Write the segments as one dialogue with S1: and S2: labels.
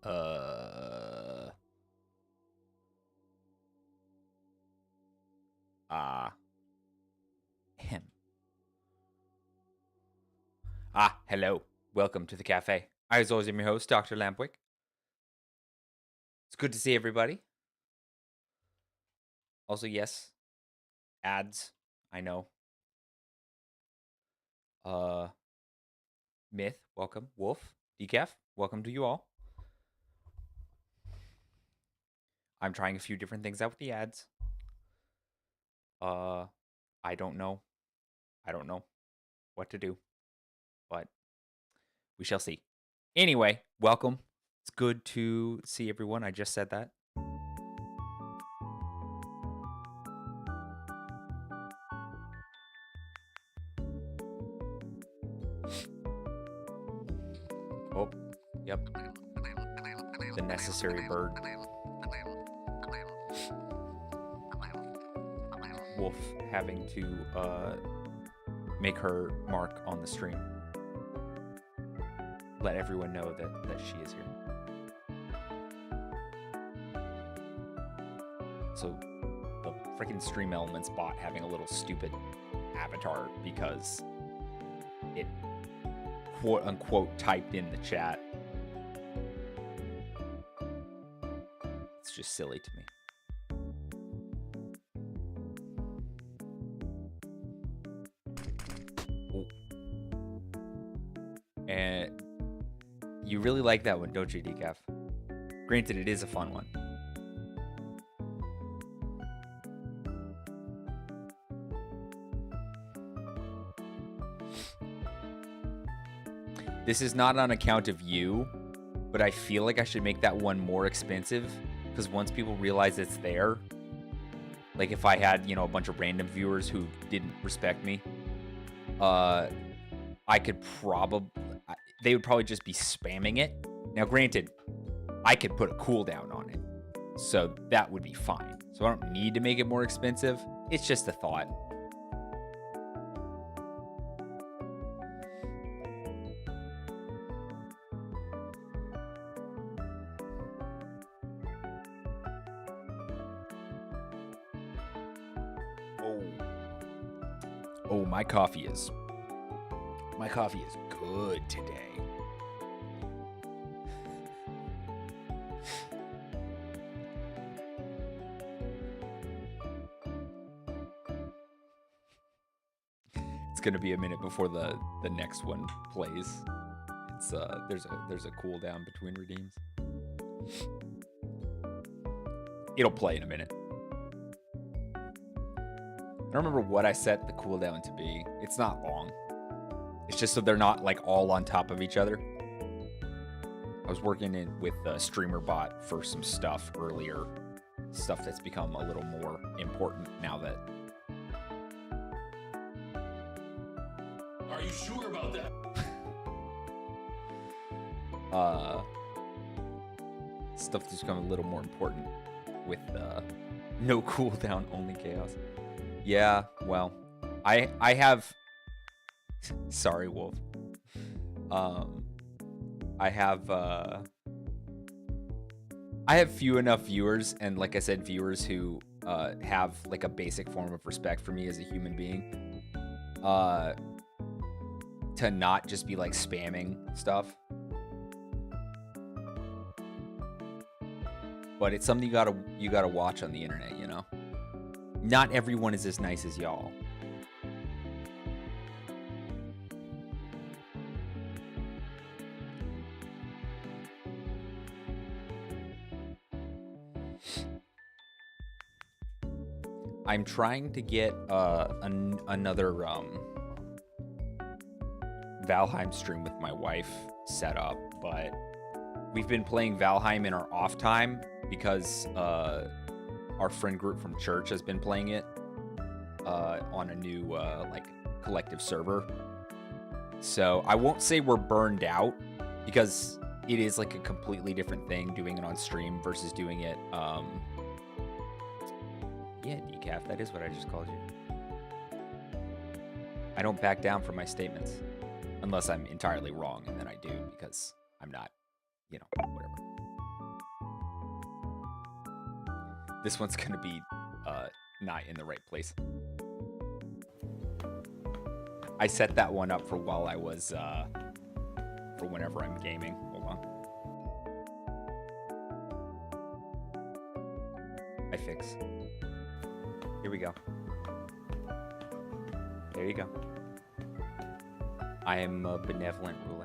S1: Uh. Him. Hello. Welcome to the cafe. I, as always, am your host, Dr. Lampwick. It's good to see everybody. Also, yes, ads. I know. Myth, welcome. Wolf, Decaf, welcome to you all. I'm trying a few different things out with the ads. I don't know. I don't know what to do, but we shall see. Anyway, welcome. It's good to see everyone. I just said that. Oh, yep. The necessary bird. Wolf having to make her mark on the stream. Let everyone know that she is here. So the freaking Stream Elements bot having a little stupid avatar because it quote unquote typed in the chat. It's just silly to me. And you really like that one, don't you, Decaf? Granted, it is a fun one. This is not on account of you, but I feel like I should make that one more expensive because once people realize it's there, like if I had, a bunch of random viewers who didn't respect me, I could they would probably just be spamming it. Now, granted, I could put a cooldown on it, so that would be fine. So I don't need to make it more expensive. It's just a thought. Oh, my coffee is good today. It's gonna be a minute before the next one plays. It's there's a cooldown between redeems. It'll play in a minute. I don't remember what I set the cooldown to be. It's not long. It's just so they're not like all on top of each other. I was working with the streamer bot for some stuff earlier. Stuff that's become a little more important now that...
S2: Are you sure about that?
S1: Stuff that's become a little more important with no cooldown, only chaos. Yeah, well, I have... Sorry, Wolf. I have few enough viewers, and like I said, viewers who have like a basic form of respect for me as a human being, to not just be like spamming stuff. But it's something you gotta watch on the internet, Not everyone is as nice as y'all. I'm trying to get another Valheim stream with my wife set up, but we've been playing Valheim in our off time because our friend group from church has been playing it on a new like collective server. So I won't say we're burned out because it is like a completely different thing doing it on stream versus doing it yeah, Decaf, that is what I just called you. I don't back down from my statements unless I'm entirely wrong, and then I do because I'm not, whatever. This one's gonna be not in the right place. I set that one up for while I was for whenever I'm gaming. Hold on. I fix. Here we go. There you go. I am a benevolent ruler.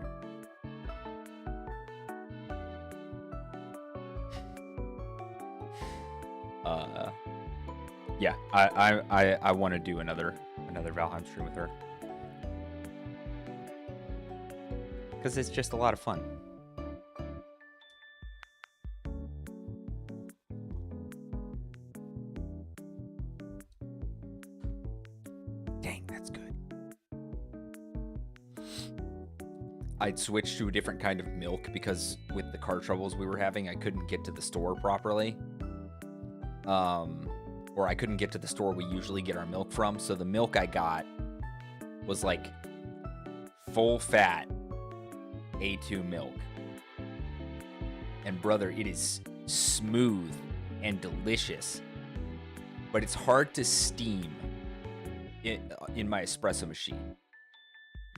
S1: Yeah, I want to do another Valheim stream with her. Because it's just a lot of fun. Dang, that's good. I'd switched to a different kind of milk because with the car troubles we were having, I couldn't get to the store properly. Or I couldn't get to the store we usually get our milk from. So the milk I got was like full fat A2 milk. And brother, it is smooth and delicious. But it's hard to steam in my espresso machine.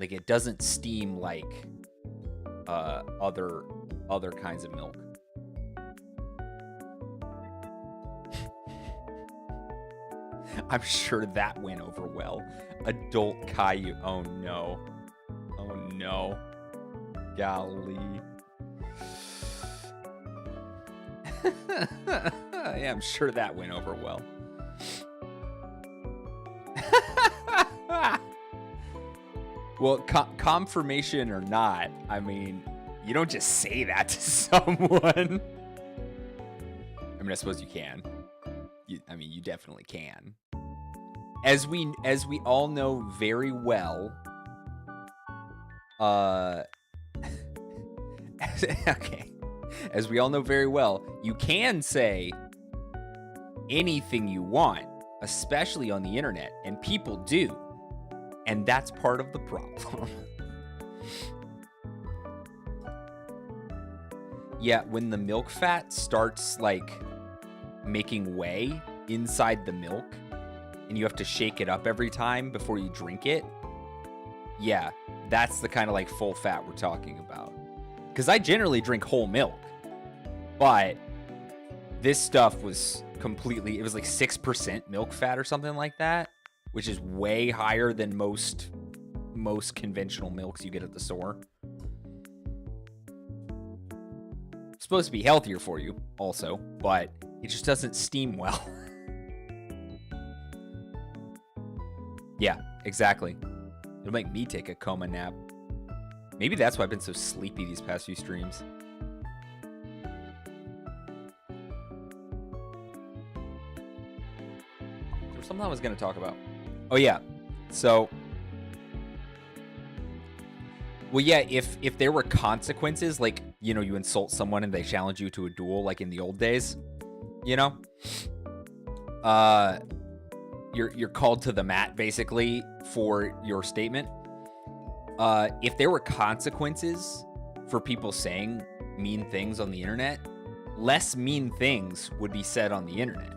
S1: Like it doesn't steam like other kinds of milk. I'm sure that went over well. Adult Caillou. Oh no. Oh no. Golly. Yeah, I'm sure that went over well. Well, confirmation or not, I mean, you don't just say that to someone. I mean, I suppose you can. I mean, you definitely can. As we all know very well, okay. As we all know very well, you can say anything you want, especially on the internet, and people do. And that's part of the problem. Yeah, when the milk fat starts like making way inside the milk and you have to shake it up every time before you drink it, yeah, that's the kind of like full fat we're talking about. Because I generally drink whole milk, but this stuff was completely, it was like 6% milk fat or something like that, which is way higher than most conventional milks you get at the store. It's supposed to be healthier for you also, but it just doesn't steam well. Yeah, exactly. It'll make me take a coma nap. Maybe that's why I've been so sleepy these past few streams. There was something I was going to talk about. Oh, yeah. So, well, yeah, if there were consequences, like, you know, you insult someone and they challenge you to a duel, like in the old days, you know, you're called to the mat, basically, for your statement. If there were consequences for people saying mean things on the internet, less mean things would be said on the internet.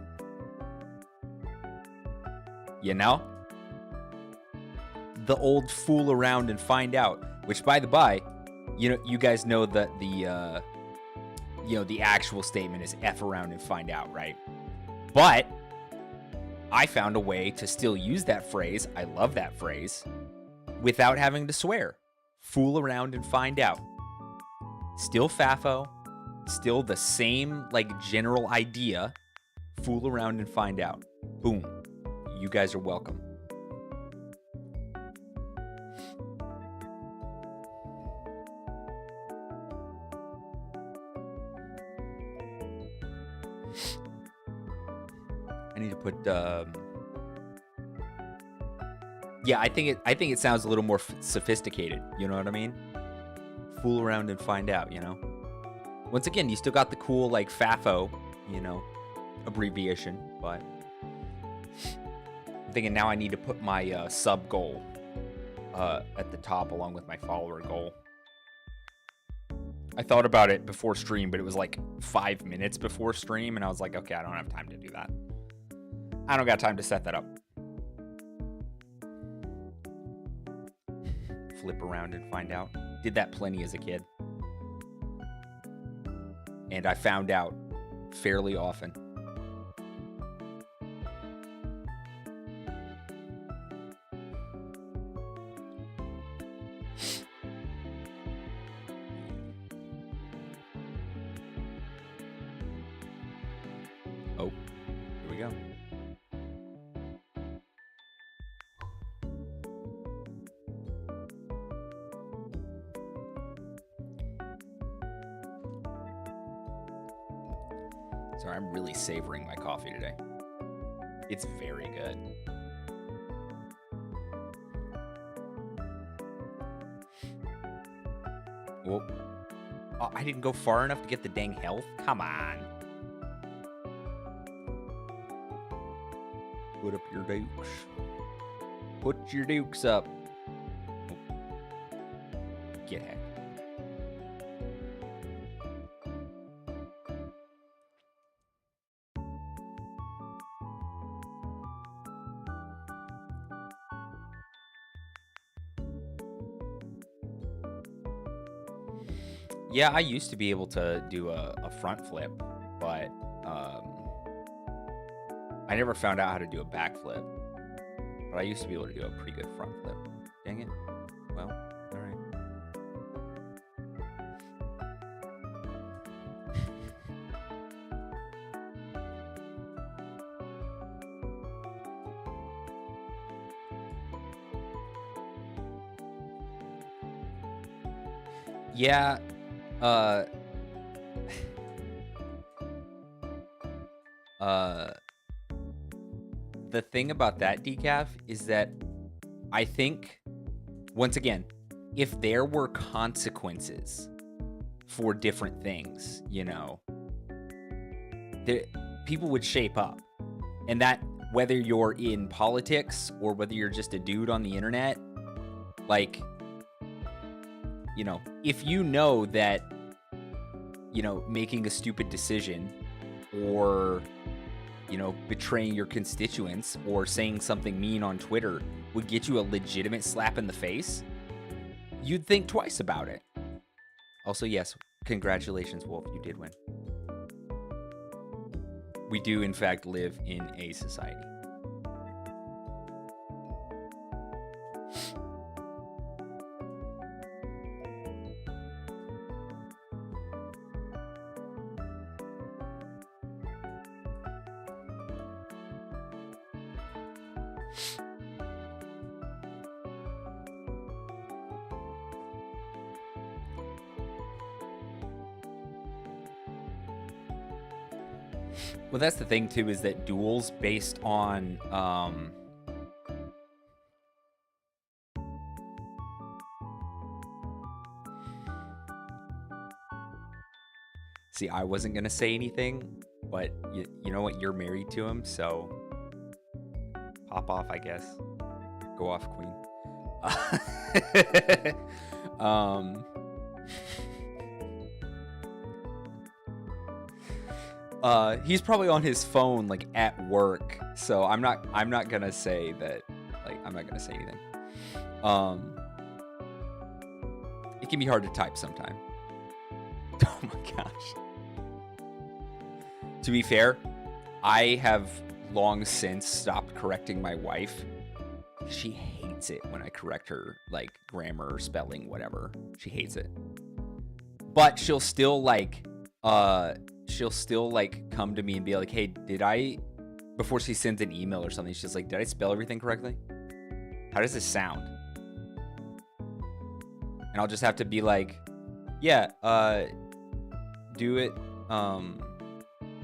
S1: You know? The old fool around and find out, which, by the by, you know, you guys know that the actual statement is F around and find out, right? But I found a way to still use that phrase. I love that phrase without having to swear. Fool around and find out. Still FAFO, still the same like general idea. Fool around and find out. Boom. You guys are welcome. I need to put yeah, I think it sounds a little more sophisticated, you know what I mean? Fool around and find out, you know? Once again, you still got the cool like FAFO, you know, abbreviation, but I'm thinking now I need to put my sub goal at the top along with my follower goal. I thought about it before stream, but it was like 5 minutes before stream, and I was like, okay, I don't have time to do that. I don't got time to set that up. Flip around and find out. Did that plenty as a kid. And I found out fairly often. Oh, here we go. Sorry, I'm really savoring my coffee today. It's very good. Oh, I didn't go far enough to get the dang health? Come on. Put up your dukes. Put your dukes up. Oh. Get hacked. Yeah, I used to be able to do a front flip, but I never found out how to do a back flip. But I used to be able to do a pretty good front flip. Dang it. Well, all right. Yeah. The thing about that, Decaf, is that I think, once again, if there were consequences for different things, you know, people would shape up. And that, whether you're in politics or whether you're just a dude on the internet, like, you know, if you know that, you know, making a stupid decision or, you know, betraying your constituents or saying something mean on Twitter would get you a legitimate slap in the face, you'd think twice about it. Also, yes, congratulations, Wolf, you did win. We do, in fact, live in a society. Well, that's the thing, too, is that duels based on, see, I wasn't going to say anything, but you know what? You're married to him, so pop off, I guess. Go off, queen. He's probably on his phone, like, at work, so I'm not gonna say that, like, I'm not gonna say anything. It can be hard to type sometime. Oh my gosh. To be fair, I have long since stopped correcting my wife. She hates it when I correct her, like, grammar, spelling, whatever. She hates it. But she'll still, like, come to me and be like, hey, before she sends an email or something, she's just like, did I spell everything correctly? How does this sound? And I'll just have to be like, yeah, do it,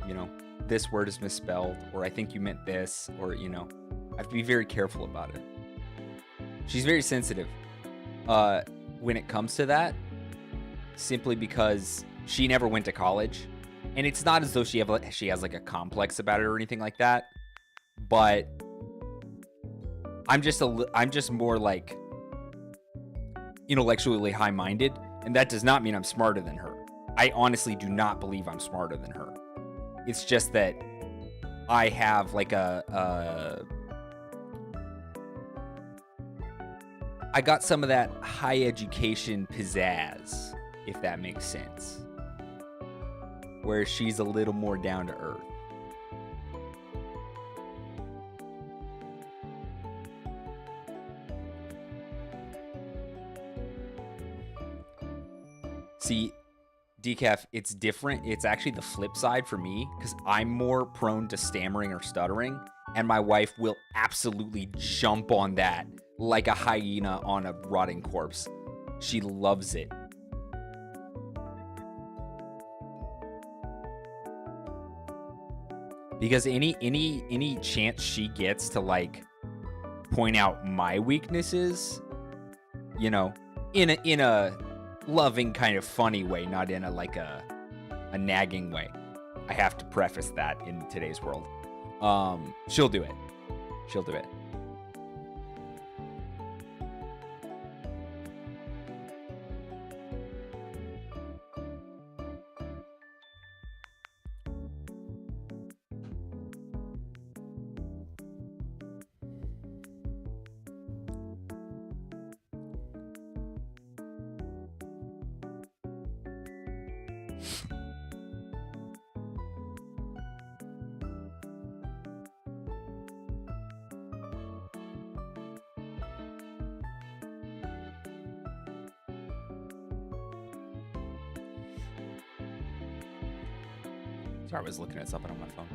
S1: you know, this word is misspelled, or I think you meant this, or, you know, I have to be very careful about it. She's very sensitive when it comes to that, simply because she never went to college. And it's not as though she has like a complex about it or anything like that, but I'm just more like intellectually high-minded, and that does not mean I'm smarter than her. I honestly do not believe I'm smarter than her. It's just that I have like I got some of that high education pizzazz, if that makes sense. Where she's a little more down to earth. See, Decaf, it's different. It's actually the flip side for me because I'm more prone to stammering or stuttering, and my wife will absolutely jump on that like a hyena on a rotting corpse. She loves it. Because any chance she gets to like point out my weaknesses, you know, in a loving kind of funny way, not in a like a nagging way. I have to preface that in today's world. She'll do it. She'll do it. Sorry, I was looking at something on my phone.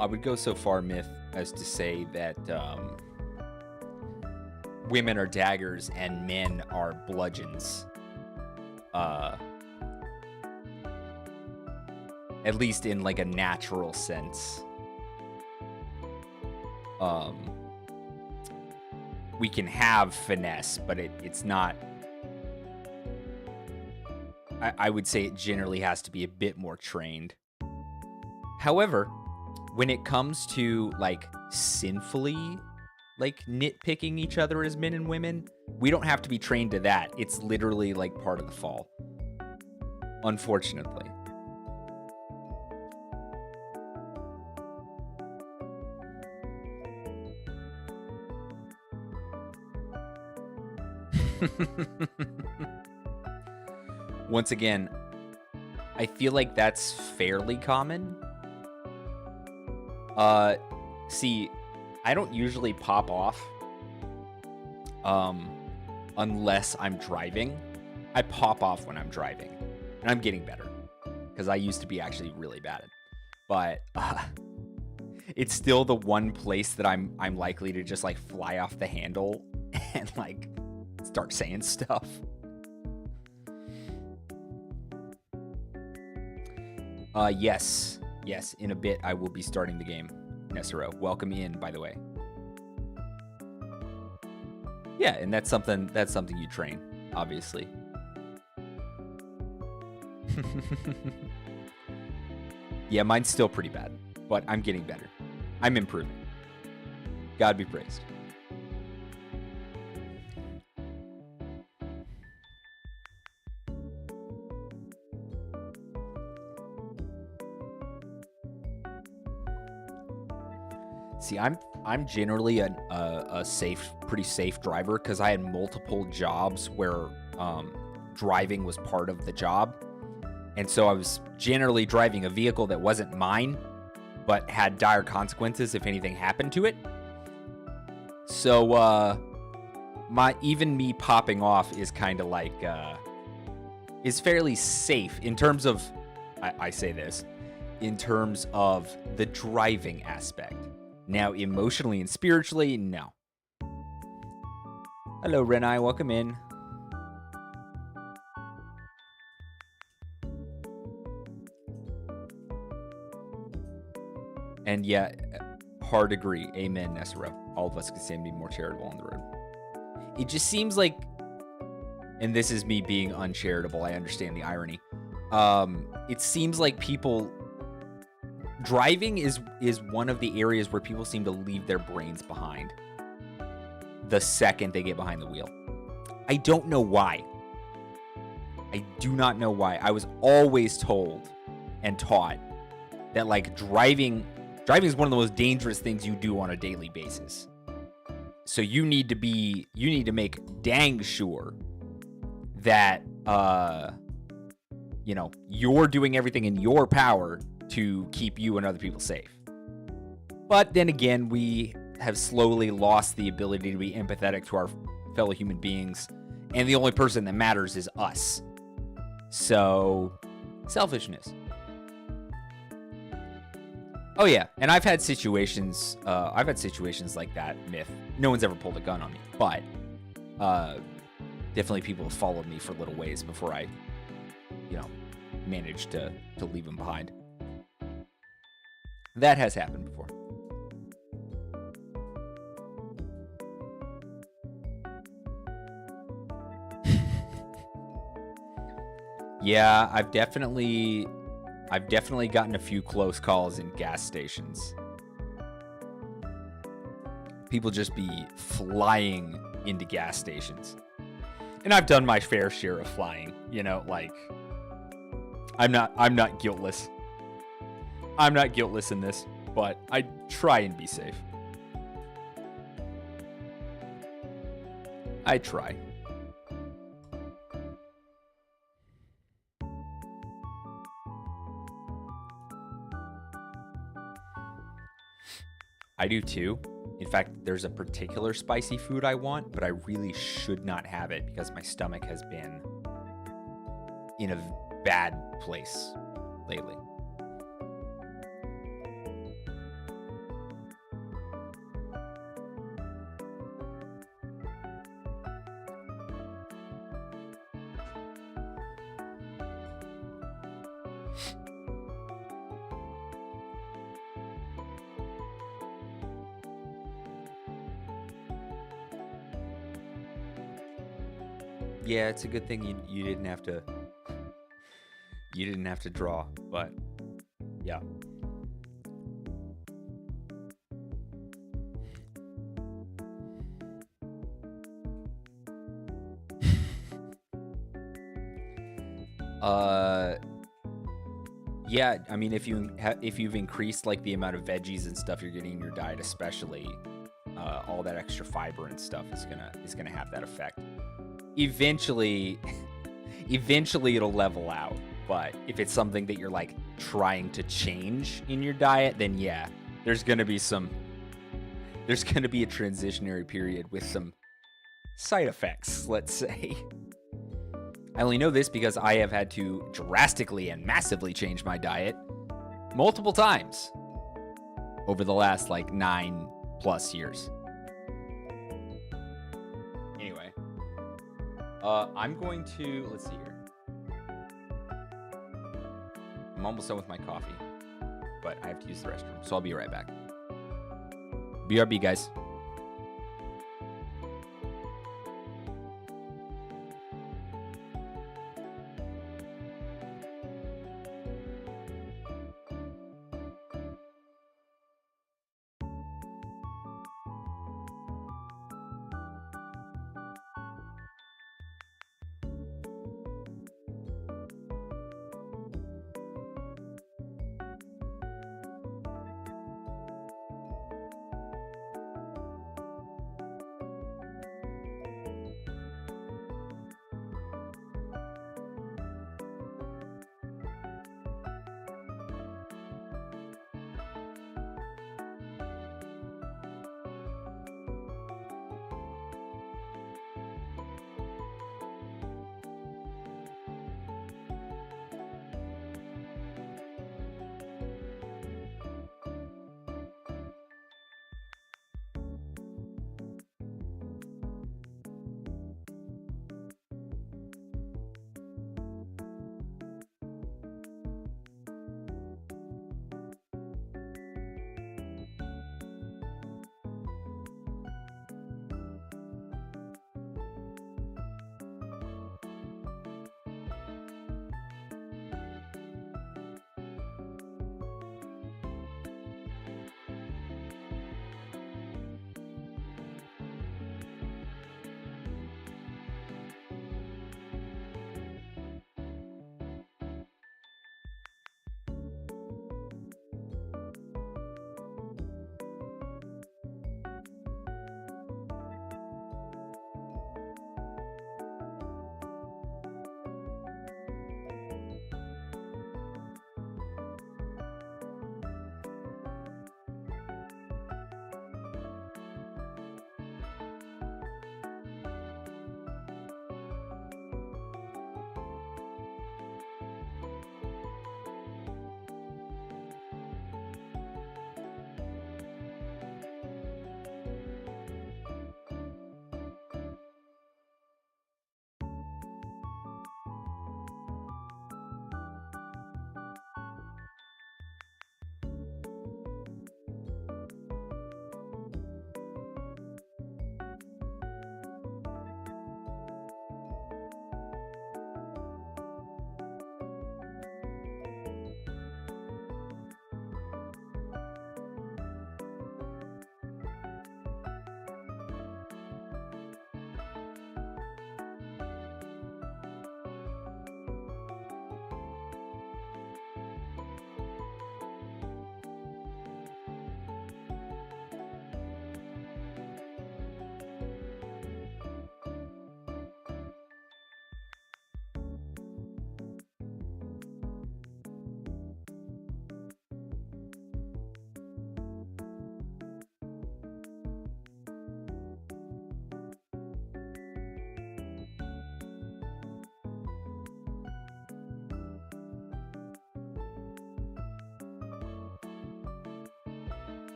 S1: I would go so far, Myth, as to say that women are daggers and men are bludgeons. At least in like a natural sense. We can have finesse, but it's not. I would say it generally has to be a bit more trained. However, when it comes to like sinfully like nitpicking each other as men and women, we don't have to be trained to that. It's literally like part of the fall. Unfortunately. Once again, I feel like that's fairly common. See, I don't usually pop off unless I'm driving. I pop off when I'm driving, and I'm getting better because I used to be actually really bad. But it's still the one place that I'm likely to just like fly off the handle and like start saying stuff. Yes, in a bit I will be starting the game. Nessero, welcome in, by the way. Yeah, and that's something you train, obviously. Yeah, mine's still pretty bad, but I'm getting better. I'm improving. God be praised. See, I'm generally a pretty safe driver because I had multiple jobs where driving was part of the job, and so I was generally driving a vehicle that wasn't mine, but had dire consequences if anything happened to it. So even me popping off is kind of like is fairly safe in terms of I say this in terms of the driving aspect. Now, emotionally and spiritually, no. Hello, Renai. Welcome in. And yeah, hard agree. Amen, Nessero. All of us could stand to be more charitable on the road. It just seems like, and this is me being uncharitable, I understand the irony. It seems like driving is one of the areas where people seem to leave their brains behind the second they get behind the wheel. I don't know why. I do not know why. I was always told and taught that like driving is one of the most dangerous things you do on a daily basis. So you need to make dang sure that you're doing everything in your power to keep you and other people safe. But then again, we have slowly lost the ability to be empathetic to our fellow human beings, and the only person that matters is us. So, selfishness. Oh yeah, and I've had situations like that, Myth. No one's ever pulled a gun on me, but definitely people have followed me for little ways before I, managed to leave them behind. That has happened before. Yeah, I've definitely gotten a few close calls in gas stations. People just be flying into gas stations. And I've done my fair share of flying, I'm not guiltless. I'm not guiltless in this, but I try and be safe. I try. I do too. In fact, there's a particular spicy food I want, but I really should not have it because my stomach has been in a bad place lately. Yeah, it's a good thing you didn't have to draw, but yeah. Yeah, I mean, if you've increased like the amount of veggies and stuff you're getting in your diet, especially all that extra fiber and stuff is gonna have that effect. Eventually it'll level out. But if it's something that you're like trying to change in your diet, then yeah, there's gonna be a transitionary period with some side effects, let's say. I only know this because I have had to drastically and massively change my diet multiple times over the last like 9+ years. Anyway, I'm going to, let's see here. I'm almost done with my coffee, but I have to use the restroom, so I'll be right back. BRB, guys.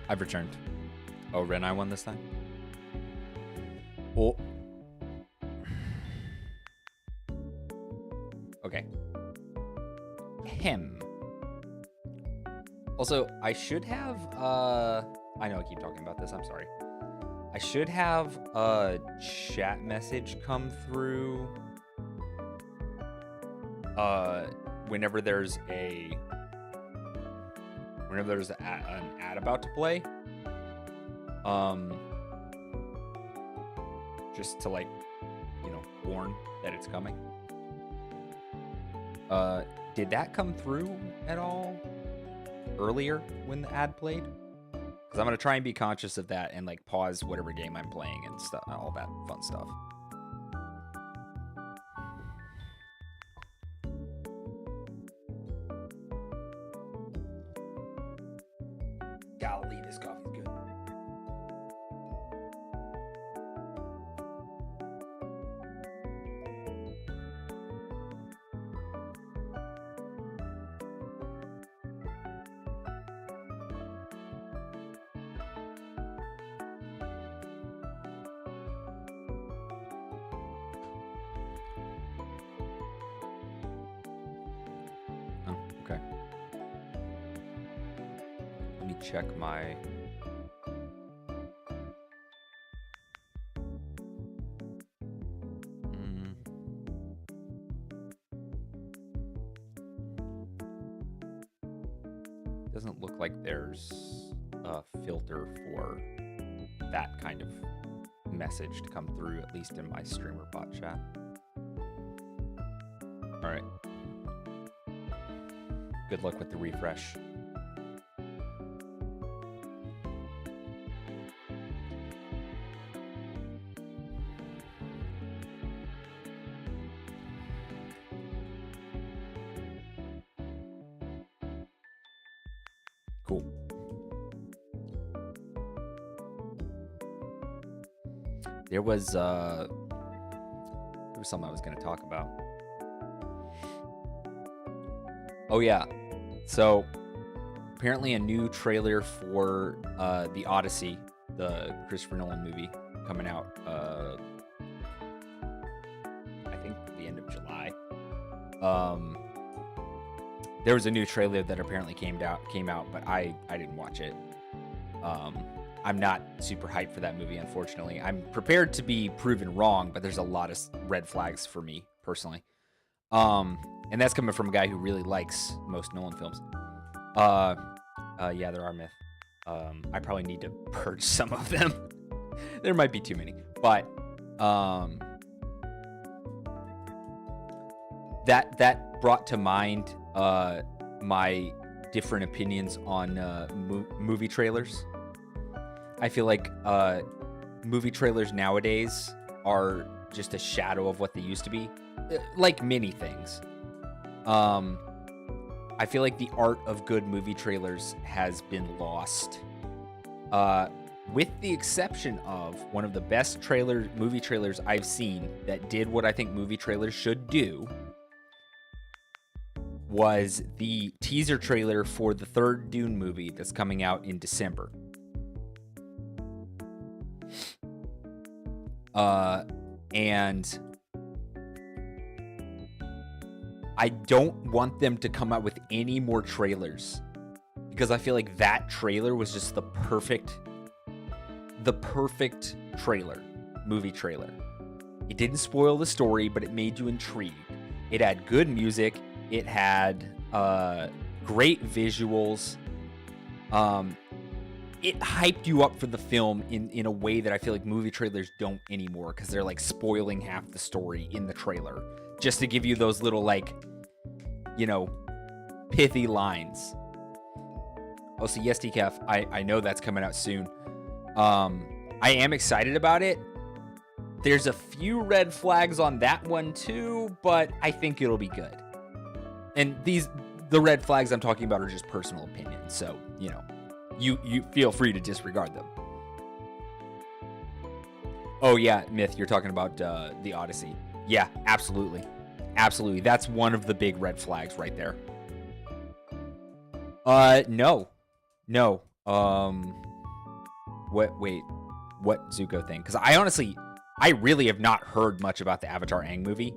S1: I've returned. Oh, Ren, I won this time? Oh. Okay. Hem. Also, I should have, I know I keep talking about this, I'm sorry. I should have a chat message come through, whenever there's an ad about to play. Just to, like, you know, warn that it's coming. Did that come through at all earlier when the ad played? Because I'm going to try and be conscious of that and, like, pause whatever game I'm playing and stuff, all that fun stuff. Golly, this coffee's good. Okay. Let me check my... Doesn't look like there's a filter for that kind of message to come through, at least in my streamer bot chat. All right. Good luck with the refresh. Cool. There was something I was going to talk about. Oh yeah. So apparently a new trailer for the Odyssey, the Christopher Nolan movie, coming out I think the end of July. There was a new trailer that apparently came out, but I didn't watch it. I'm not super hyped for that movie, unfortunately. I'm prepared to be proven wrong, but there's a lot of red flags for me personally. And that's coming from a guy who really likes most Nolan films. Yeah, there are myth. I probably need to purge some of them. There might be too many, but that brought to mind my different opinions on movie trailers. I feel like movie trailers nowadays are just a shadow of what they used to be, like many things. I feel like the art of good movie trailers has been lost, with the exception of one of the best movie trailers I've seen that did what I think movie trailers should do, was the teaser trailer for the third Dune movie that's coming out in December. And I don't want them to come out with any more trailers, because I feel like that trailer was just the perfect movie trailer. It didn't spoil the story, but it made you intrigued. It had good music. It had great visuals. It hyped you up for the film in a way that I feel like movie trailers don't anymore, because they're like spoiling half the story in the trailer just to give you those little, like, you know, pithy lines. Oh, so yes, Decaf, I know that's coming out soon. I am excited about it. There's a few red flags on that one too, but I think it'll be good. And the red flags I'm talking about are just personal opinions, so, you know, you feel free to disregard them. Oh yeah, Myth, you're talking about the Odyssey. Yeah, absolutely. Absolutely. That's one of the big red flags right there. No. What Zuko thing? Because I really have not heard much about the Avatar Aang movie.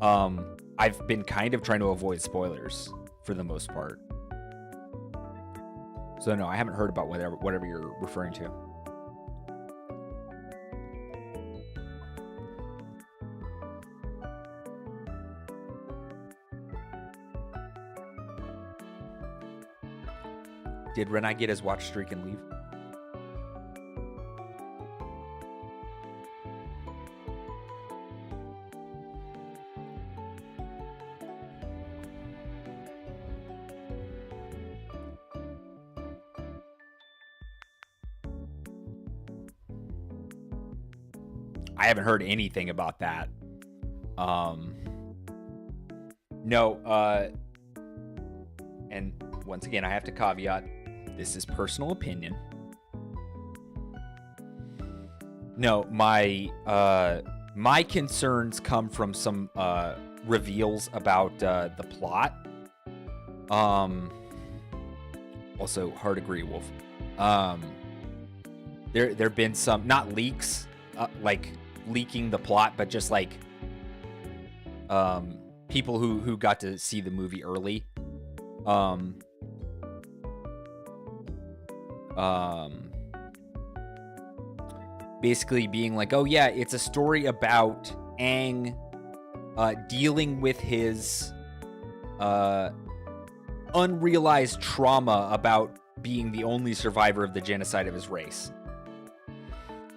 S1: I've been kind of trying to avoid spoilers for the most part. So no, I haven't heard about whatever you're referring to. Did Renai get his watch streak and leave? I haven't heard anything about that. No, and once again, I have to caveat, this is personal opinion. No, my concerns come from some reveals about the plot. Also, hard agree, Wolf. There've been some, not leaks, like leaking the plot, but just like people who got to see the movie early. Basically being like, oh yeah, it's a story about Aang dealing with his unrealized trauma about being the only survivor of the genocide of his race.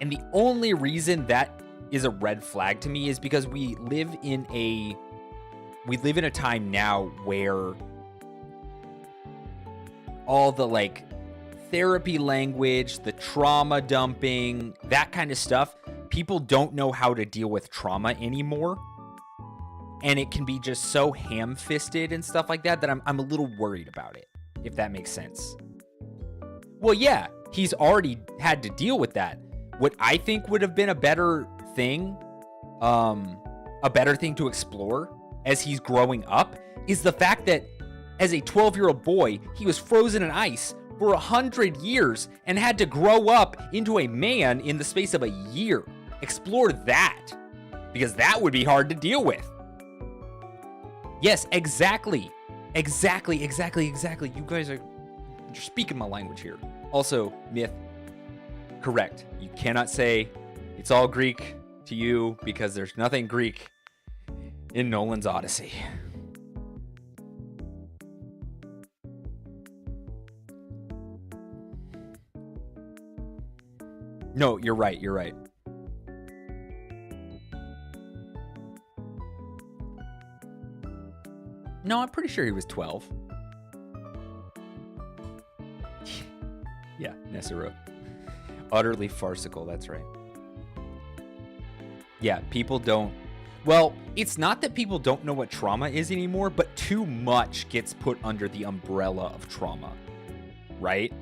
S1: And the only reason that is a red flag to me is because we live in a time now where all the like therapy language, the trauma dumping, that kind of stuff, people don't know how to deal with trauma anymore. And it can be just so ham-fisted and stuff like that I'm a little worried about it, if that makes sense. Well, yeah, he's already had to deal with that. What I think would have been a better thing to explore as he's growing up is the fact that as a 12-year-old boy, he was frozen in ice for 100 years and had to grow up into a man in the space of a year. Explore that, because that would be hard to deal with. Yes, exactly. You guys are speaking my language here. Also, Myth, correct. You cannot say it's all Greek to you because there's nothing Greek in Nolan's Odyssey. No, you're right. No, I'm pretty sure he was 12. Yeah, Nessa wrote. Utterly farcical, that's right. Yeah, people don't... Well, it's not that people don't know what trauma is anymore, but too much gets put under the umbrella of trauma, right?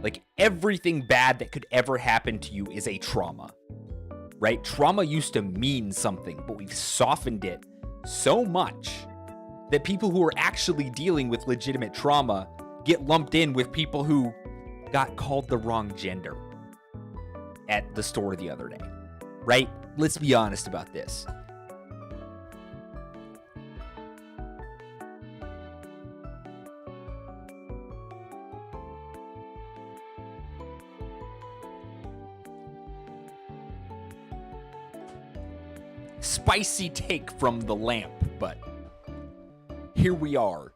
S1: Like, everything bad that could ever happen to you is a trauma, right? Trauma used to mean something, but we've softened it so much that people who are actually dealing with legitimate trauma get lumped in with people who got called the wrong gender at the store the other day, right? Let's be honest about this. Spicy take from the lamp, but here we are.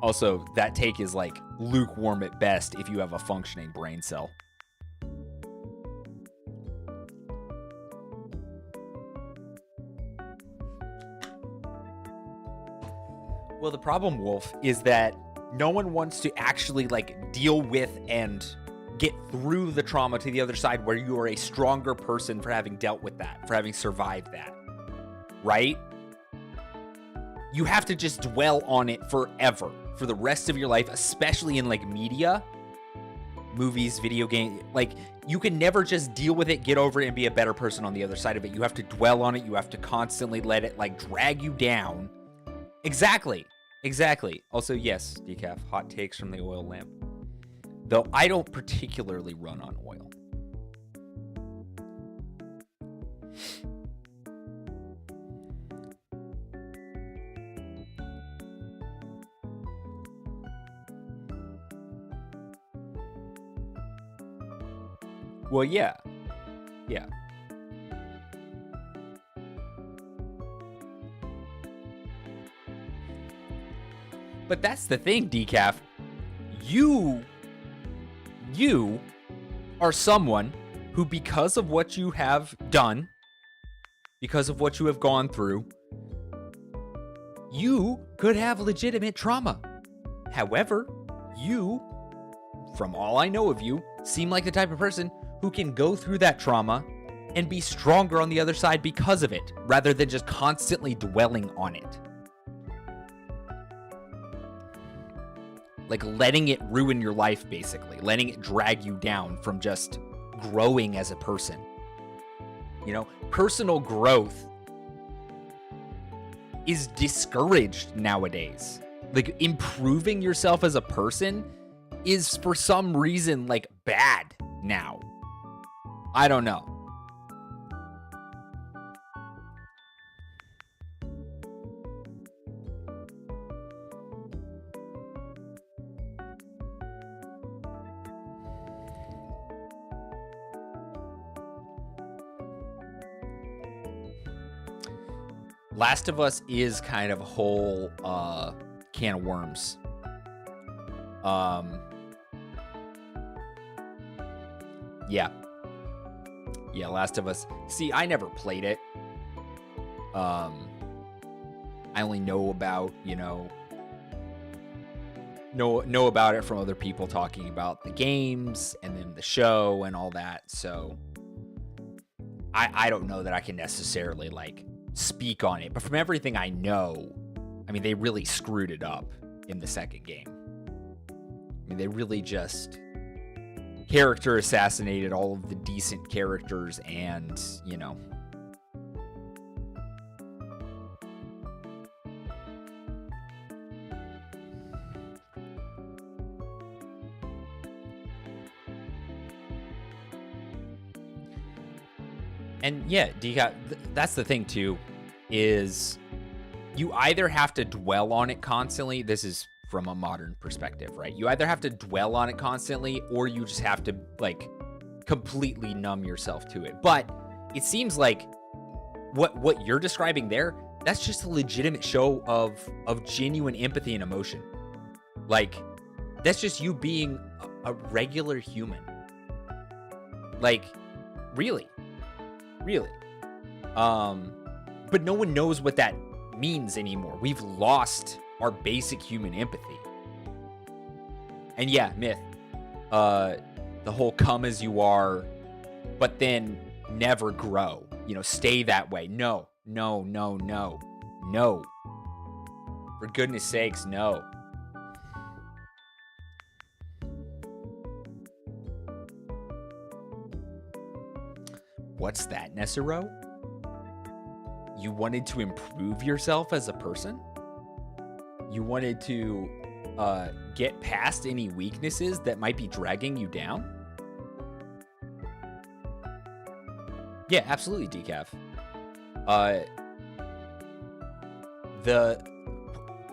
S1: Also, that take is like lukewarm at best if you have a functioning brain cell. Well, the problem, Wolf, is that no one wants to actually like deal with and get through the trauma to the other side where you are a stronger person for having dealt with that, for having survived that, right? You have to just dwell on it forever, for the rest of your life, especially in like media, movies, video games. Like, you can never just deal with it, get over it, and be a better person on the other side of it. You have to dwell on it. You have to constantly let it like drag you down. Exactly. Also, yes, Decaf, hot takes from the oil lamp. Though I don't particularly run on oil. Well, yeah. Yeah. But that's the thing, Decaf. You are someone who, because of what you have done, because of what you have gone through, you could have legitimate trauma. However, you, from all I know of you, seem like the type of person who can go through that trauma and be stronger on the other side because of it, rather than just constantly dwelling on it. Like letting it ruin your life, basically. Letting it drag you down from just growing as a person. You know, personal growth is discouraged nowadays. Like, improving yourself as a person is, for some reason, like, bad now. I don't know. Last of Us is kind of a whole can of worms. Yeah. Yeah, Last of Us. See, I never played it. I only know about, know about it from other people talking about the games and then the show and all that. So I don't know that I can necessarily like speak on it, but from everything I know, I mean, they really screwed it up in the second game. I mean, they really just character assassinated all of the decent characters and, And yeah, that's the thing too, is you either have to dwell on it constantly. This is from a modern perspective, right? You either have to dwell on it constantly, or you just have to like completely numb yourself to it. But it seems like what you're describing there, that's just a legitimate show of genuine empathy and emotion. Like, that's just you being a regular human. Like, really. But no one knows what that means anymore. We've lost our basic human empathy. And yeah, myth. The whole come as you are, but then never grow. Stay that way. No. For goodness sakes, no. What's that, Nessero? You wanted to improve yourself as a person? You wanted to get past any weaknesses that might be dragging you down? Yeah, absolutely, Decaf. The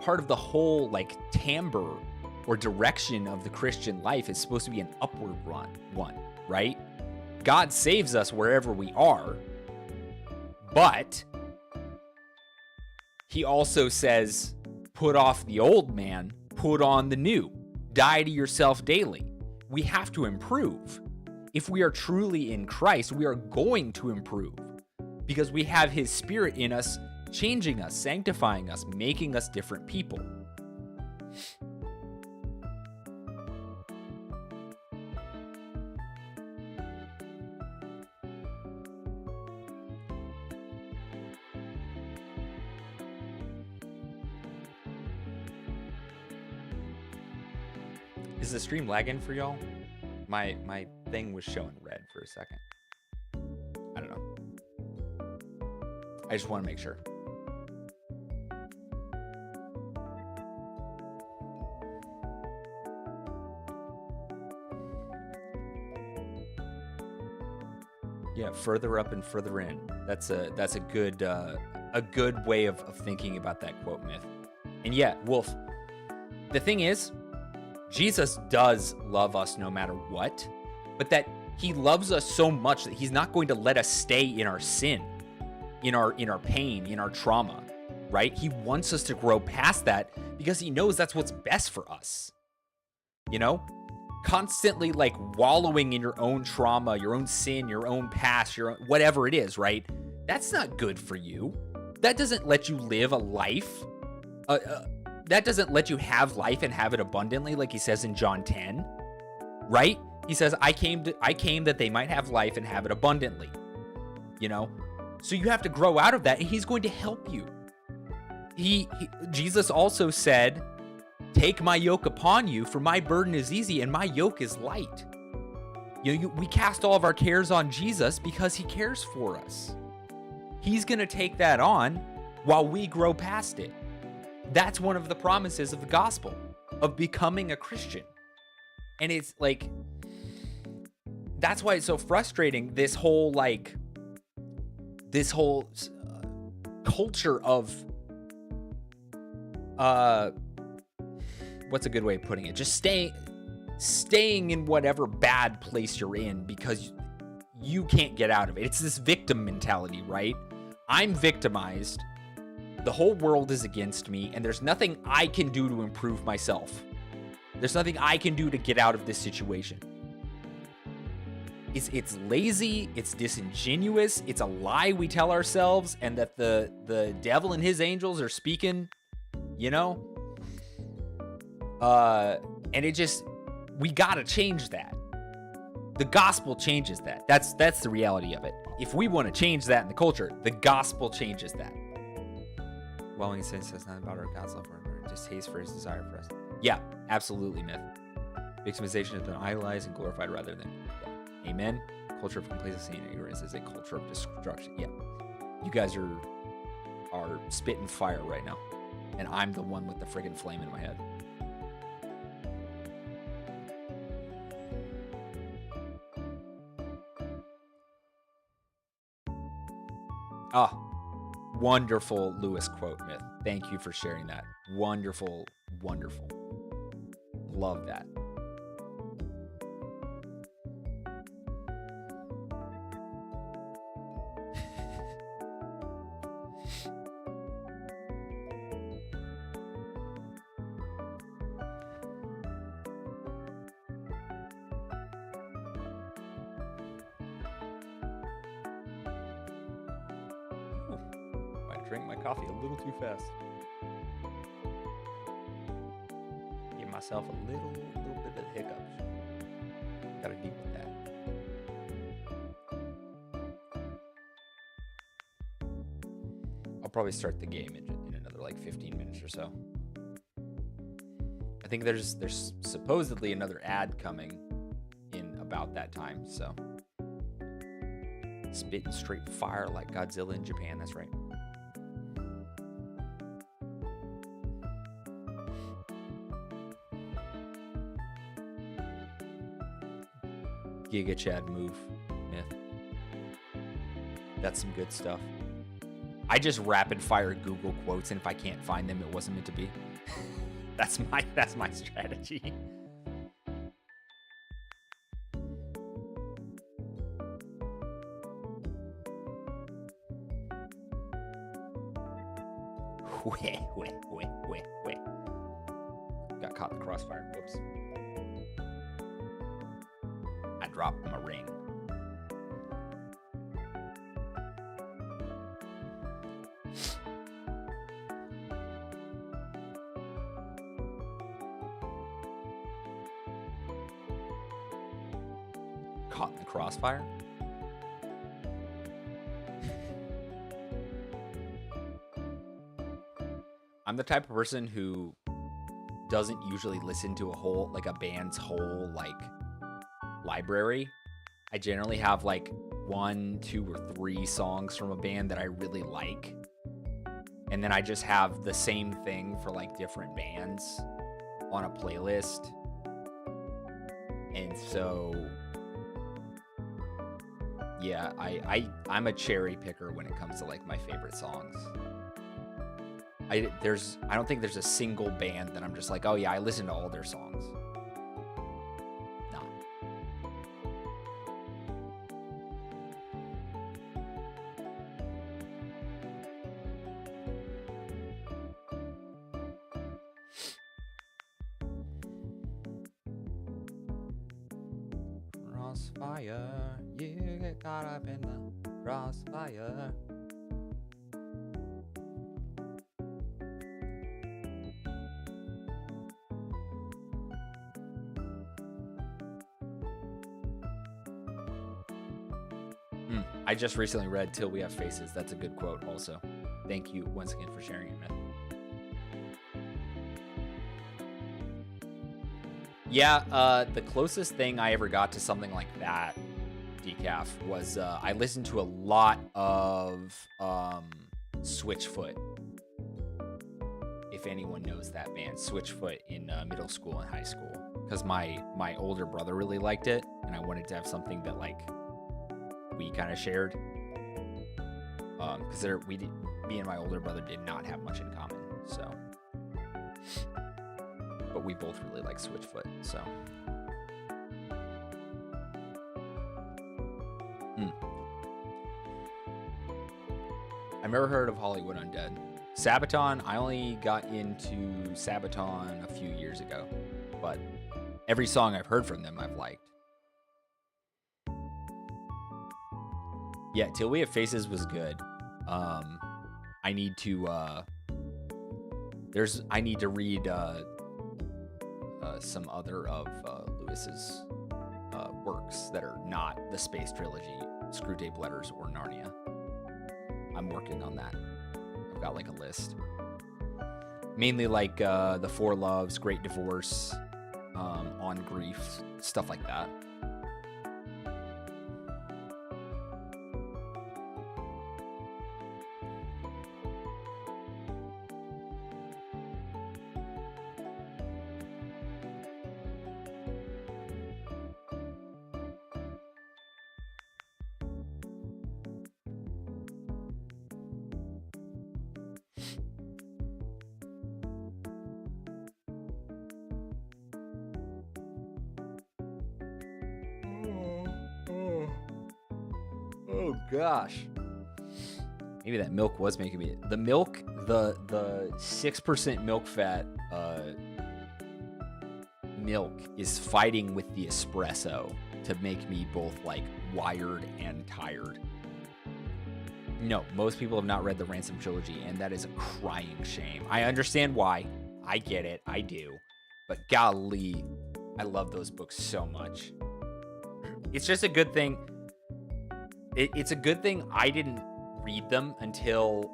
S1: part of the whole like timbre or direction of the Christian life is supposed to be an upward one, right? God saves us wherever we are, but he also says, put off the old man, put on the new, die to yourself daily. We have to improve. If we are truly in Christ, we are going to improve because we have his spirit in us, changing us, sanctifying us, making us different people. Is the stream lagging for y'all? My thing was showing red for a second. I don't know. I just want to make sure. Yeah, further up and further in. That's a good way of thinking about that quote, Myth. And yeah, Wolf, the thing is, Jesus does love us no matter what, but that he loves us so much that he's not going to let us stay in our sin, in our pain, in our trauma, right? He wants us to grow past that because he knows that's what's best for us. You know? Constantly like wallowing in your own trauma, your own sin, your own past, your own, whatever it is, right? That's not good for you. That doesn't let you live a life. That doesn't let you have life and have it abundantly, like he says in John 10, right? He says, I came that they might have life and have it abundantly, you know? So you have to grow out of that, and he's going to help you. Jesus also said, take my yoke upon you, for my burden is easy and my yoke is light. We cast all of our cares on Jesus because he cares for us. He's going to take that on while we grow past it. That's one of the promises of the gospel, of becoming a Christian. And it's like, that's why it's so frustrating, this whole culture of, what's a good way of putting it? Just staying in whatever bad place you're in because you can't get out of it. It's this victim mentality, right? I'm victimized. The whole world is against me, and there's nothing I can do to improve myself. There's nothing I can do to get out of this situation. It's lazy, it's disingenuous, it's a lie we tell ourselves, and that the devil and his angels are speaking, you know? And it just, we gotta change that. The gospel changes that. That's the reality of it. If we want to change that in the culture, the gospel changes that. Well, when he says nothing about our God's love for him, just hates for his desire for us. Yeah, absolutely, Myth. Victimization has been idolized and glorified rather than, yeah. Amen. Culture of complacency and ignorance is a culture of destruction. Yeah, you guys are spitting fire right now, and I'm the one with the friggin' flame in my head. Ah, wonderful Lewis quote, Myth. Thank you for sharing that. Wonderful, wonderful. Love that. Drank my coffee a little too fast. Give myself a little bit of hiccups. Gotta deal with that. I'll probably start the game in another like 15 minutes or so. I think there's supposedly another ad coming in about that time, so. Spitting straight fire like Godzilla in Japan, that's right. Giga Chad move, Myth. That's some good stuff. I just rapid fire Google quotes, and if I can't find them, it wasn't meant to be. That's my strategy. Wait. Got caught in the crossfire. Whoops. I dropped my ring. Caught in the crossfire? I'm the type of person who doesn't usually listen to a band's whole library. I generally have 1, 2, or 3 songs from a band that I really like, and then I just have the same thing for different bands on a playlist. And so Yeah, I'm a cherry picker when it comes to like my favorite songs. I don't think there's a single band that I'm just like, oh yeah, I listen to all their songs. No. Crossfire, you get caught up in the crossfire. I just recently read Till We Have Faces. That's a good quote also. Thank you once again for sharing it, Myth. Yeah, the closest thing I ever got to something like that, Decaf, was I listened to a lot of Switchfoot. If anyone knows that band, Switchfoot, in middle school and high school. Because my older brother really liked it, and I wanted to have something that like we kind of shared, because me and my older brother did not have much in common, so, but we both really like Switchfoot, so. I've never heard of Hollywood Undead. Sabaton, I only got into Sabaton a few years ago, but every song I've heard from them I've liked. Yeah, Till We Have Faces was good. I need to read some other of Lewis's works that are not the Space Trilogy, Screwtape Letters, or Narnia. I'm working on that. I've got like a list. Mainly like The Four Loves, Great Divorce, On Grief, stuff like that. Oh gosh. Maybe that milk was making me. The milk, the 6% milk fat milk is fighting with the espresso to make me both like wired and tired. No, most people have not read the Ransom trilogy, and that is a crying shame. I understand why. I get it. I do. But golly, I love those books so much. It's just a good thing. It's a good thing I didn't read them until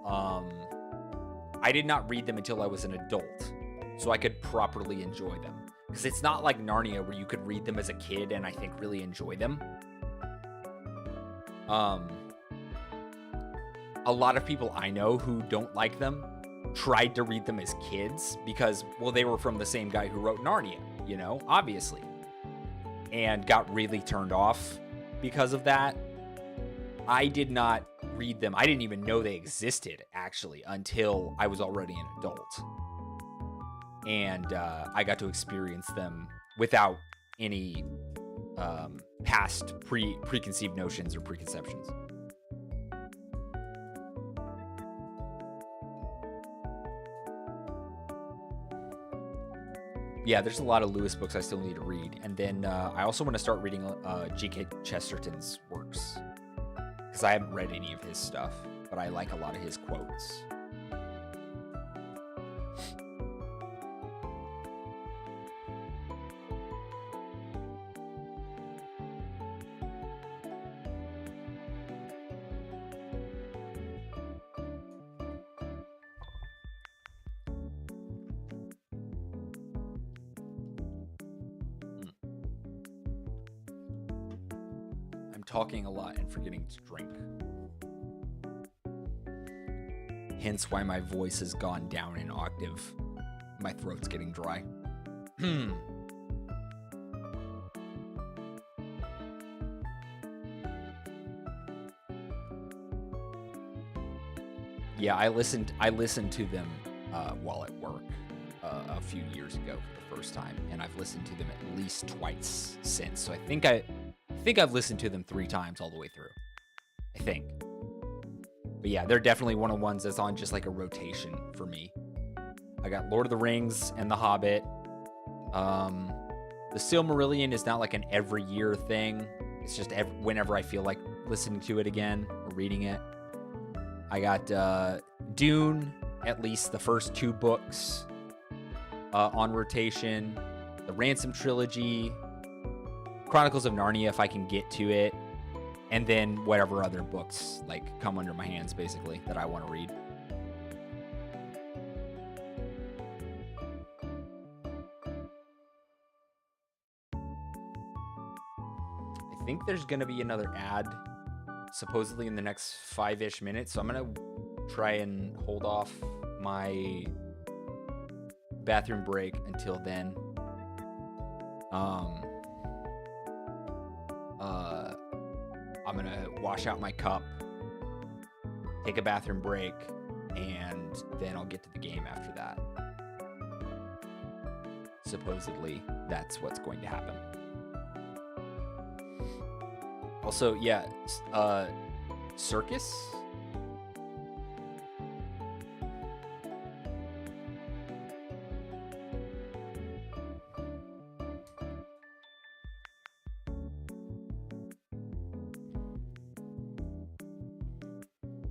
S1: I did not read them until I was an adult, so I could properly enjoy them. Because it's not like Narnia where you could read them as a kid and I think really enjoy them. A lot of people I know who don't like them tried to read them as kids because, well, they were from the same guy who wrote Narnia, you know, obviously, and got really turned off because of that. I did not read them. I didn't even know they existed, actually, until I was already an adult. And I got to experience them without any past preconceived notions or preconceptions. Yeah, there's a lot of Lewis books I still need to read. And then I also want to start reading G.K. Chesterton's works, because I haven't read any of his stuff, but I like a lot of his quotes. Talking a lot and forgetting to drink. Hence why my voice has gone down an octave. My throat's getting dry. Yeah, I listened to them while at work a few years ago for the first time, and I've listened to them at least twice since. So I think I've listened to them 3 times all the way through. I think. But yeah, they're definitely one of the ones that's on just like a rotation for me. I got Lord of the Rings and The Hobbit. The Silmarillion is not like an every year thing. It's just whenever I feel like listening to it again or reading it. I got Dune, at least the first 2 books on rotation. The Ransom trilogy. Chronicles of Narnia if I can get to it. And then whatever other books like come under my hands basically that I want to read. I think there's going to be another ad supposedly in the next 5-ish minutes. So I'm going to try and hold off my bathroom break until then. I'm going to wash out my cup, take a bathroom break, and then I'll get to the game after that. Supposedly, that's what's going to happen. Also, yeah, circus?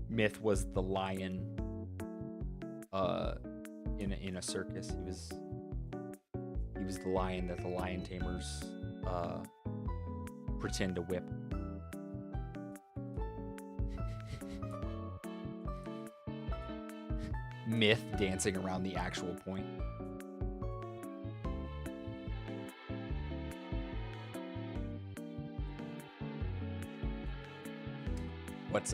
S1: Myth was the lion in a circus. He was the lion that the lion tamers pretend to whip. Myth dancing around the actual point.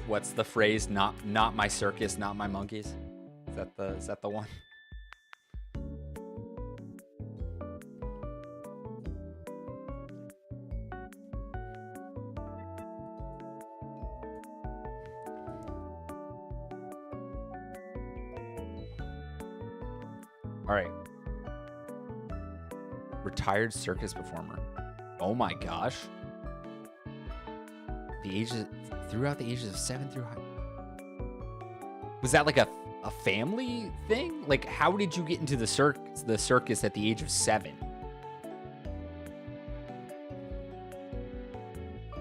S1: What's the phrase? Not my circus, not my monkeys. Is that the one? All right. Retired circus performer. Oh my gosh. Throughout the ages of 7 through high. Was that like a family thing? Like, how did you get into the circus at the age of 7?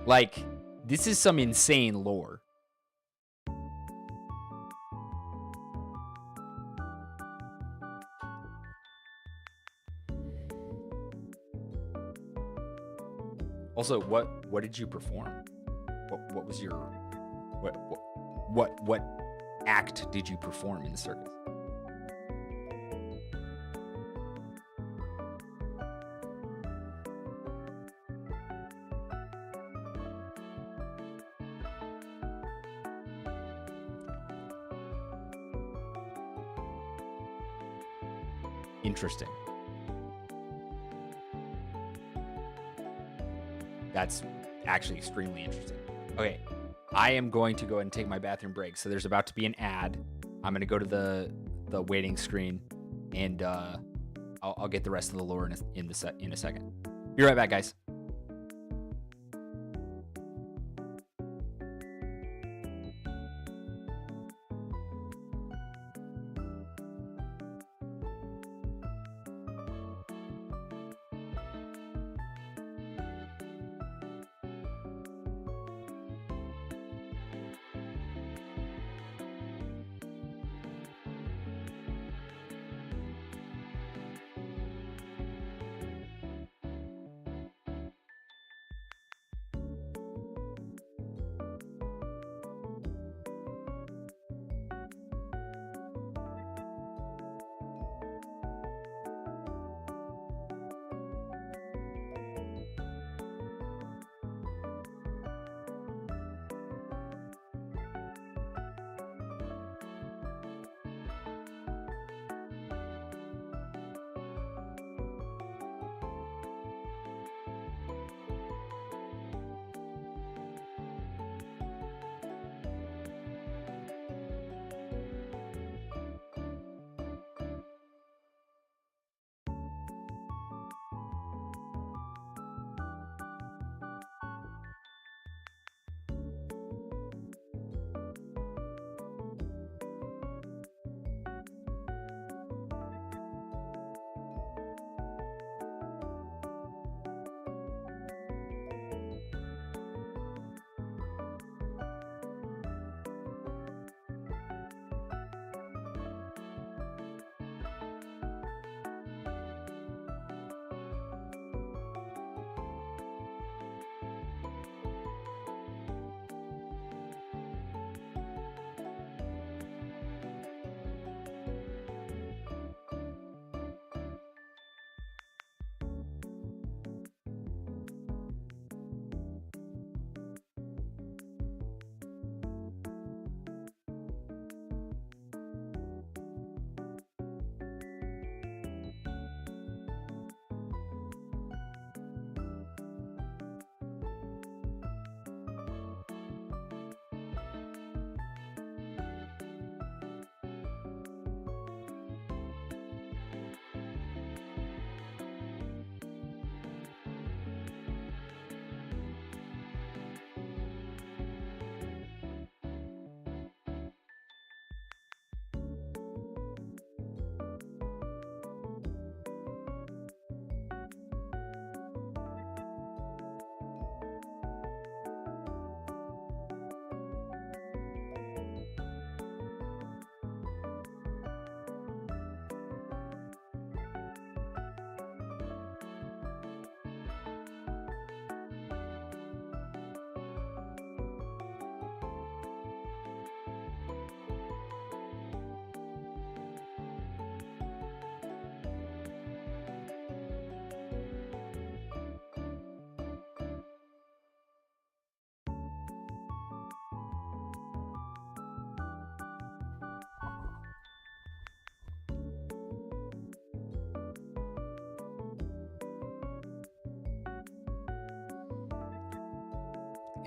S1: Like, this is some insane lore. Also, what did you perform? What was your what act did you perform in the circus? Interesting. That's actually extremely interesting. Okay, I am going to go ahead and take my bathroom break. So there's about to be an ad. I'm going to go to the waiting screen, and I'll get the rest of the lore in a second. Be right back, guys.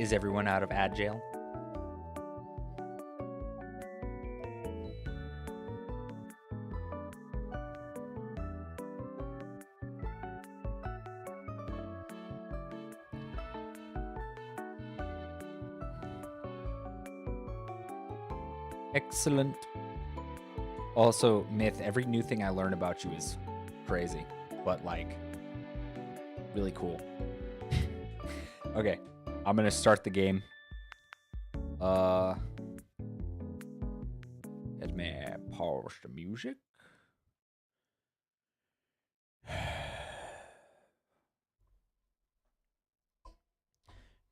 S1: Is everyone out of ad jail? Excellent. Also, Myth, every new thing I learn about you is crazy, but like really cool. Okay, I'm gonna start the game. Let me pause the music.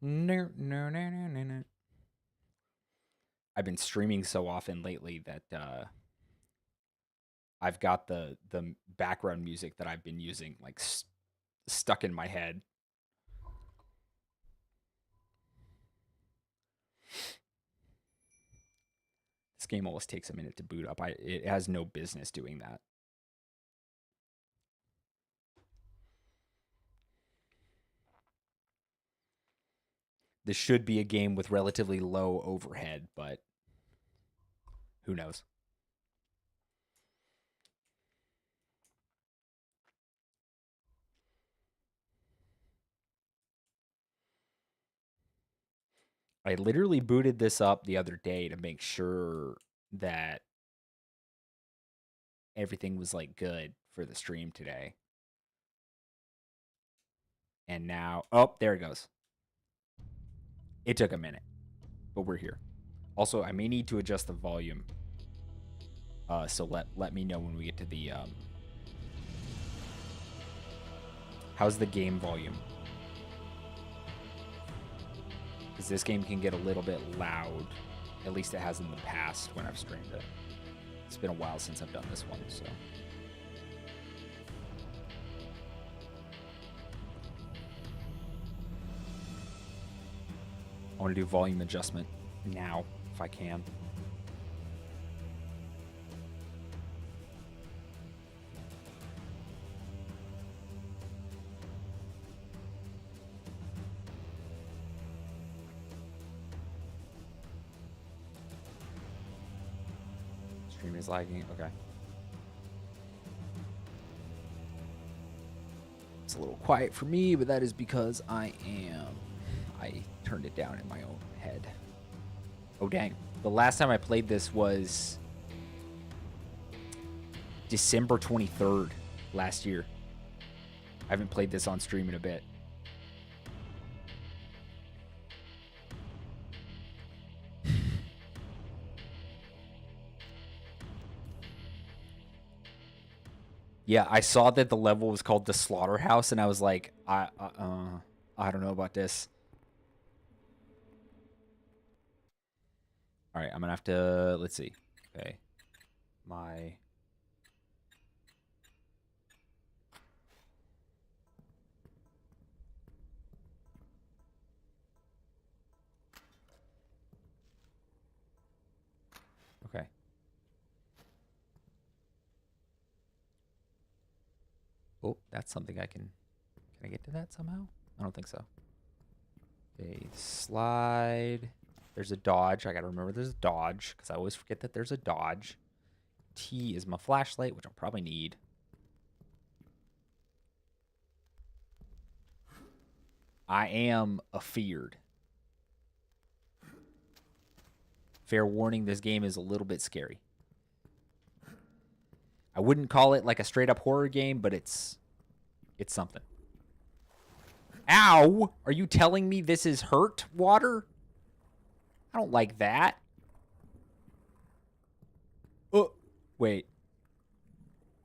S1: No, no, no, no, no, no. I've been streaming so often lately that I've got the background music that I've been using like stuck in my head. This game always takes a minute to boot up. It has no business doing that. This should be a game with relatively low overhead, but who knows? I literally booted this up the other day to make sure that everything was like good for the stream today. And now, oh, there it goes. It took a minute, but we're here. Also, I may need to adjust the volume. So let me know when we get to the how's the game volume? Because this game can get a little bit loud. At least it has in the past when I've streamed it. It's been a while since I've done this one, so. I want to do volume adjustment now, if I can. Stream is lagging, okay. It's a little quiet for me, but that is because I turned it down in my own head. Oh, dang. The last time I played this was December 23rd last year. I haven't played this on stream in a bit. Yeah, I saw that the level was called the Slaughterhouse, and I was like, I don't know about this. All right, I'm gonna have to, let's see. Okay, okay. Oh, that's something I can I get to that somehow? I don't think so. Okay, slide. There's a dodge. I gotta remember there's a dodge, because I always forget that there's a dodge. T is my flashlight, which I'll probably need. I am afeared. Fair warning, this game is a little bit scary. I wouldn't call it like a straight up horror game, but it's something. Ow! Are you telling me this is hurt water? I don't like that. Oh, wait.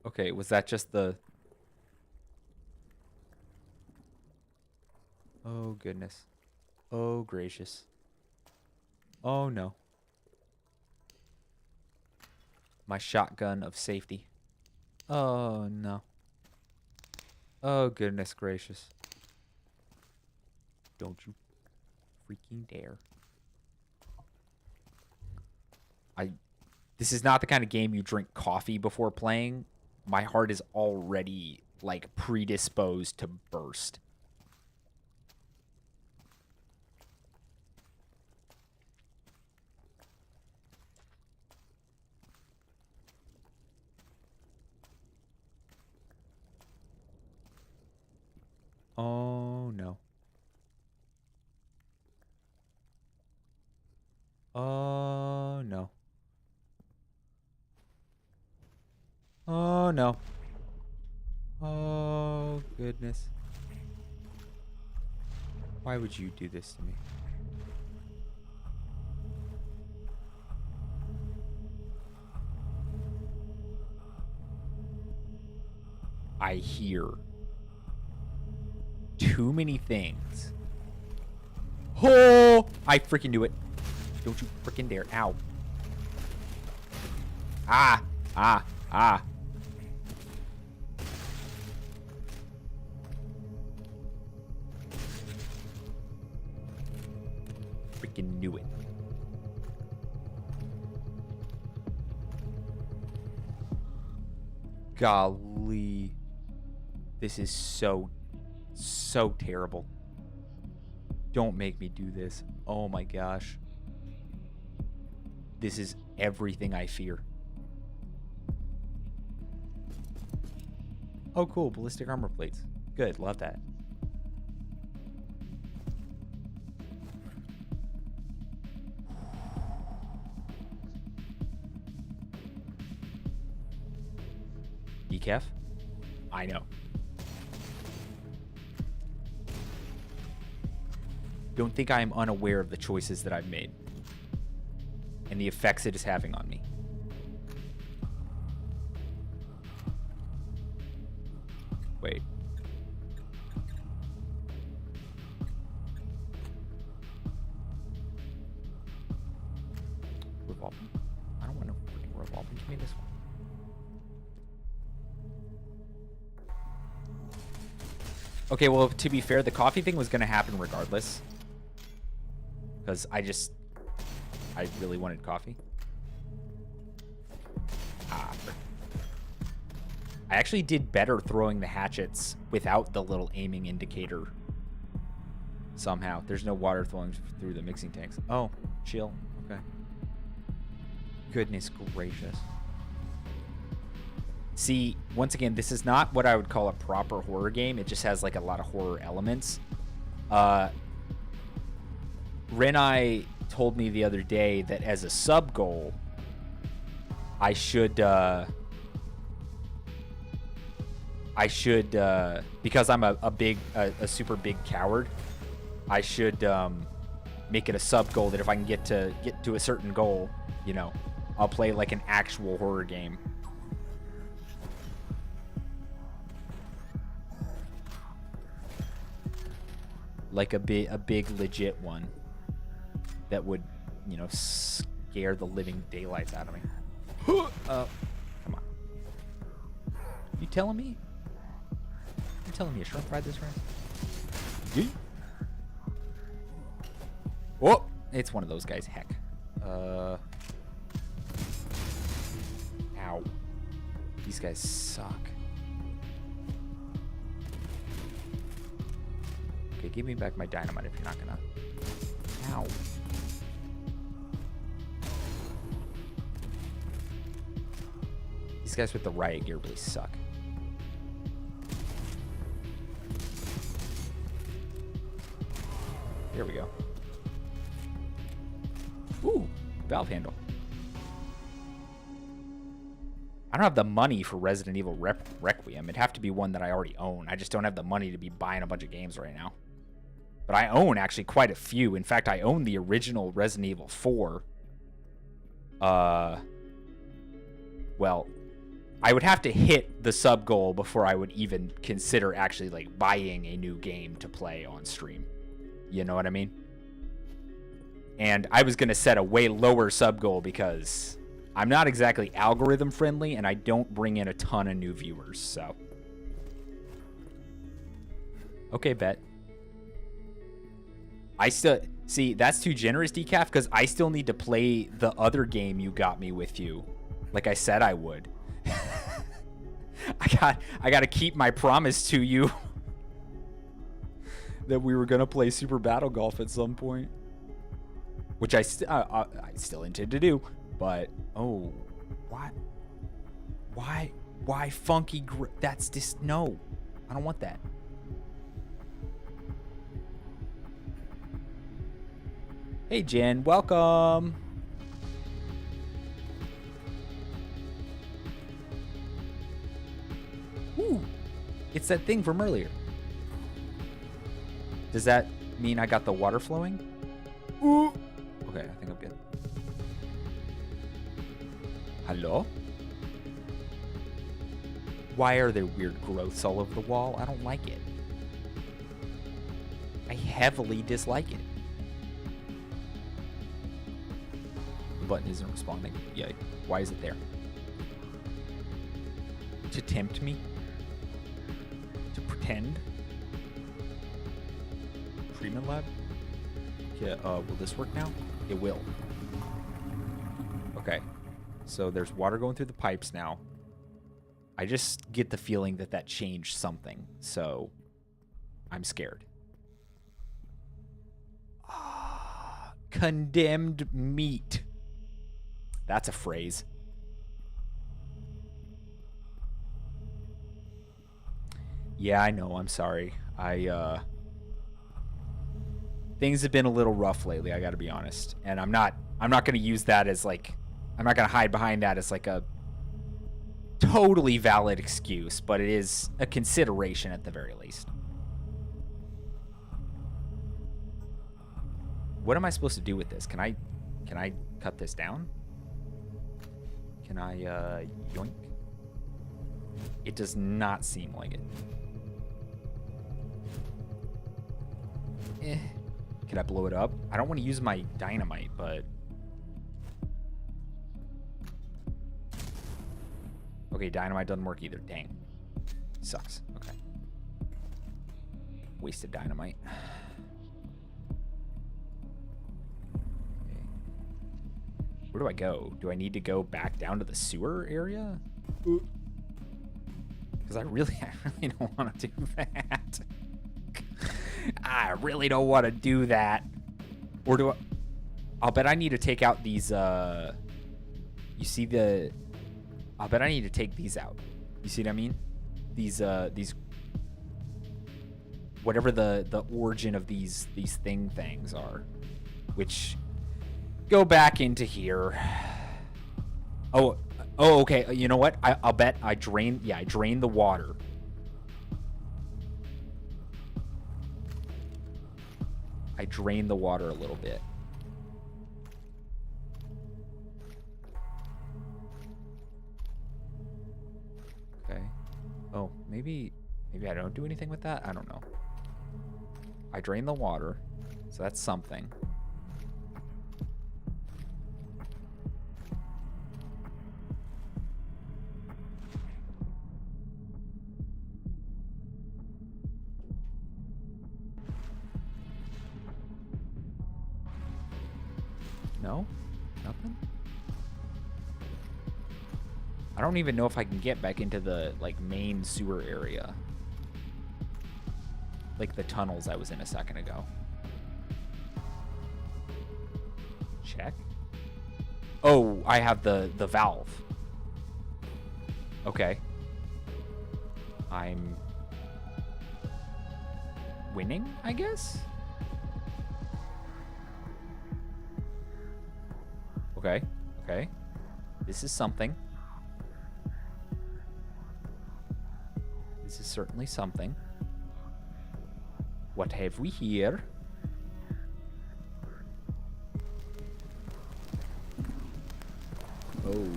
S1: Okay, was that just the... Oh, goodness. Oh, gracious. Oh, no. My shotgun of safety. Oh, no. Oh, goodness gracious. Don't you freaking dare. This is not the kind of game you drink coffee before playing. My heart is already, like, predisposed to burst. Oh, no. Oh, goodness. Why would you do this to me? I hear too many things. Oh! I freaking knew it. Don't you freaking dare. Ow. Ah! Ah! Ah! Freaking knew it. Golly. This is so terrible. Don't make me do this. Oh my gosh. This is everything I fear. Oh, cool. Ballistic armor plates. Good. Love that. Decaf? I know. Don't think I am unaware of the choices that I've made and the effects it is having on me. Wait. Revolver? I don't want no freaking revolver. Give me this one. Okay, well, to be fair, the coffee thing was going to happen regardless. Because I really wanted coffee. Ah, I actually did better throwing the hatchets without the little aiming indicator. Somehow. There's no water flowing through the mixing tanks. Oh, chill. Okay. Goodness gracious. See, once again, this is not what I would call a proper horror game. It just has like a lot of horror elements. Renai told me the other day that as a sub goal, I should because I'm a super big coward, I should make it a sub goal that if I can get to a certain goal, you know, I'll play like an actual horror game. Like a big legit one that would, you know, scare the living daylights out of me. Come on. You telling me? You telling me a shrimp fried this round? Yeet. Oh, it's one of those guys. Heck. Ow. These guys suck. Okay, give me back my dynamite if you're not gonna. Ow. These guys with the riot gear really suck. There we go. Ooh, valve handle. I don't have the money for Resident Evil Requiem. It'd have to be one that I already own. I just don't have the money to be buying a bunch of games right now. But I own actually quite a few. In fact, I own the original Resident Evil 4. Well, I would have to hit the sub goal before I would even consider actually like buying a new game to play on stream. You know what I mean? And I was going to set a way lower sub goal because I'm not exactly algorithm friendly and I don't bring in a ton of new viewers, so. Okay, bet. I still, see, that's too generous, Decaf, because I still need to play the other game you got me with you. Like I said I would. I got to keep my promise to you that we were going to play Super Battle Golf at some point. Which I still intend to do. But, oh, what? Why funky? That's just, no. I don't want that. Hey, Jen, welcome. Ooh, it's that thing from earlier. Does that mean I got the water flowing? Ooh. Okay, I think I'm good. Hello? Why are there weird growths all over the wall? I don't like it. I heavily dislike it. The button isn't responding. Yeah, why is it there? To tempt me? To pretend? Treatment lab? Yeah, will this work now? It will. Okay. So there's water going through the pipes now. I just get the feeling that that changed something, so I'm scared. Condemned meat. That's a phrase. Yeah, I know. I'm sorry. Things have been a little rough lately, I gotta be honest. And I'm not gonna use that as like, I'm not gonna hide behind that as like a totally valid excuse, but it is a consideration at the very least. What am I supposed to do with this? Can I cut this down? Can I yoink? It does not seem like it. Can I blow it up? I don't want to use my dynamite, but... Okay, dynamite doesn't work either. Dang. Sucks. Okay. Wasted dynamite. Okay. Where do I go? Do I need to go back down to the sewer area? Because I really don't want to do that. I really don't want to do that. Or do I... I'll bet I need to take out these, you see the... I'll bet I need to take these out. You see what I mean? These whatever the origin of these things are, which go back into here. Oh, okay. You know what? I'll bet I drain the water. I drain the water a little bit. Okay. Oh, maybe I don't do anything with that? I don't know. I drain the water, so that's something. No? Nothing? I don't even know if I can get back into the, like, main sewer area. Like the tunnels I was in a second ago. Check. Oh, I have the valve. Okay. I'm winning, I guess? Okay, okay. This is something. This is certainly something. What have we here? Oh.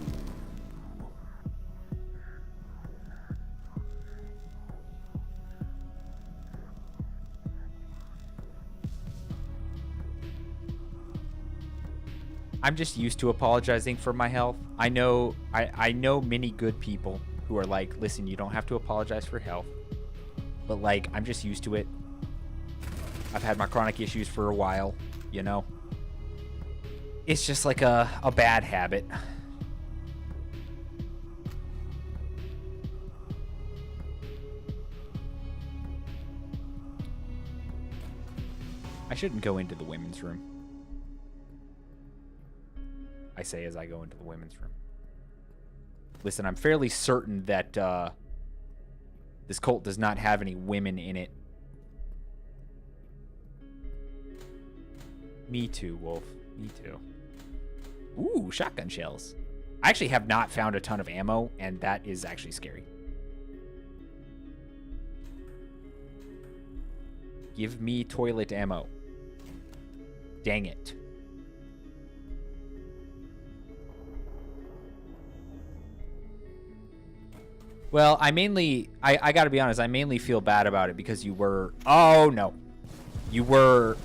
S1: I'm just used to apologizing for my health. I know many good people who are like, listen, you don't have to apologize for health. But like, I'm just used to it. I've had my chronic issues for a while, you know? It's just like a bad habit. I shouldn't go into the women's room. I say as I go into the women's room. Listen, I'm fairly certain that this cult does not have any women in it. Me too, Wolf. Me too. Ooh, shotgun shells. I actually have not found a ton of ammo, and that is actually scary. Give me toilet ammo. Dang it. Well, I gotta be honest, I mainly feel bad about it because you were, oh no. You were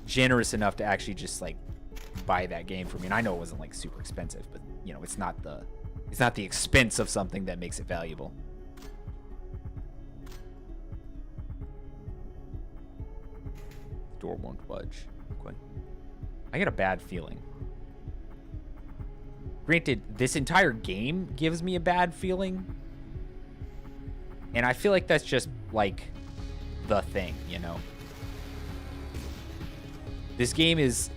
S1: generous enough to actually just like buy that game for me. And I know it wasn't like super expensive, but you know, it's not the expense of something that makes it valuable. Door won't budge. Okay. I get a bad feeling. Granted, this entire game gives me a bad feeling. And I feel like that's just like the thing, you know. This game is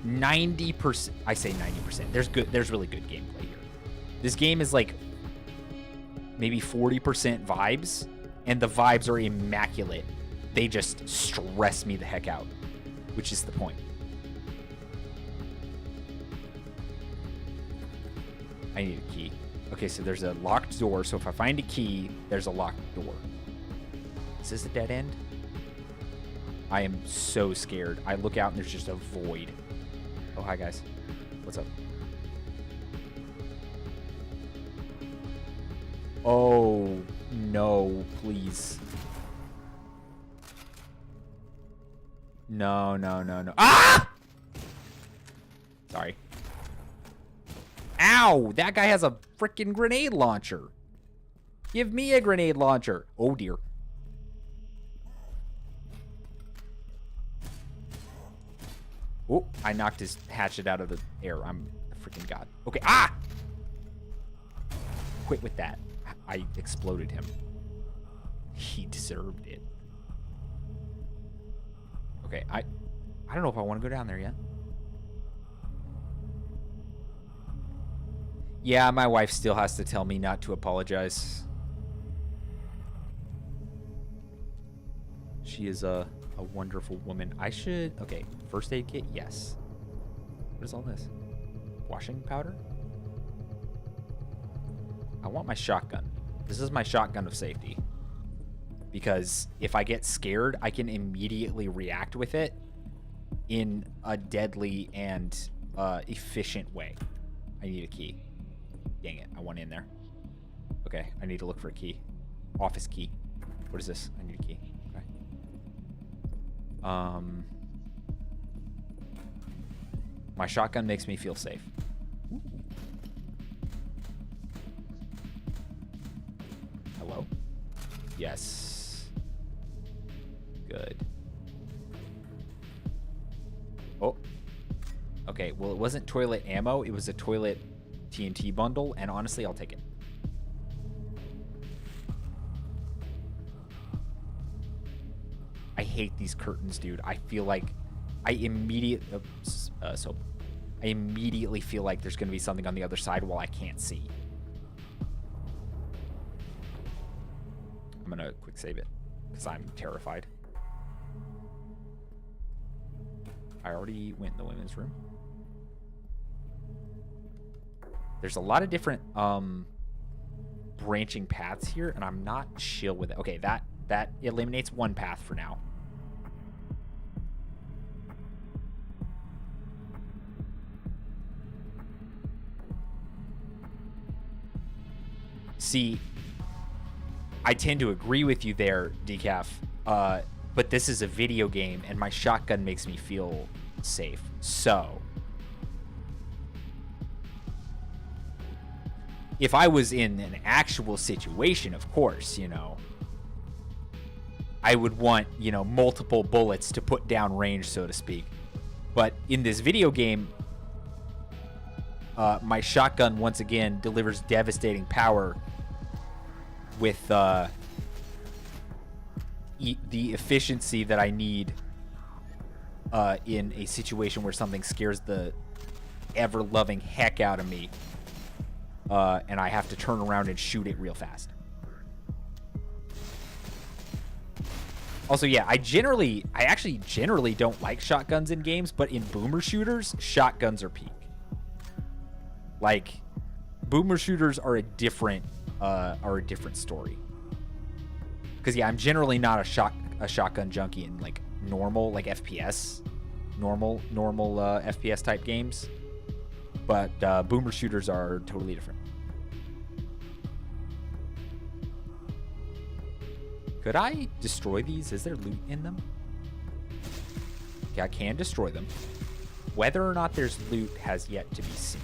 S1: 90%. I say 90%. There's really good gameplay here. This game is like maybe 40% vibes, and the vibes are immaculate. They just stress me the heck out, which is the point. I need a key. Okay, so there's a locked door. So if I find a key, there's a locked door. Is this a dead end? I am so scared. I look out and there's just a void. Oh, hi guys. What's up? Oh, no, please. No. Ah! Sorry. Ow! That guy has a freaking grenade launcher. Give me a grenade launcher. Oh, dear. Oh, I knocked his hatchet out of the air. I'm a freaking god. Okay, ah! Quit with that. I exploded him. He deserved it. Okay, I don't know if I want to go down there yet. Yeah, my wife still has to tell me not to apologize. She is a wonderful woman. I should... Okay, first aid kit? Yes. What is all this? Washing powder? I want my shotgun. This is my shotgun of safety. Because if I get scared, I can immediately react with it in a deadly and efficient way. I need a key. Dang it, I want in there. Okay, I need to look for a key. Office key. What is this? I need a key. Okay. My shotgun makes me feel safe. Ooh. Hello? Yes. Good. Oh. Okay, well, it wasn't toilet ammo. It was a toilet TNT bundle, and honestly, I'll take it. I hate these curtains, dude. I feel like I immediately feel like there's gonna be something on the other side while I can't see. I'm gonna quick save it because I'm terrified. I already went in the women's room. There's a lot of different branching paths here, and I'm not chill with it. Okay, that eliminates one path for now. See, I tend to agree with you there, Decaf. But this is a video game, and my shotgun makes me feel safe. So, if I was in an actual situation, of course, you know, I would want, you know, multiple bullets to put down range, so to speak. But in this video game, my shotgun, once again, delivers devastating power with the efficiency that I need in a situation where something scares the ever-loving heck out of me, and I have to turn around and shoot it real fast. Also, yeah, I actually generally don't like shotguns in games, but in boomer shooters, shotguns are peak. Like, boomer shooters are a different story. Because, yeah, I'm generally not a shotgun junkie in, like, normal, like, FPS. Normal FPS type games. But boomer shooters are totally different. Could I destroy these? Is there loot in them? Okay, I can destroy them. Whether or not there's loot has yet to be seen.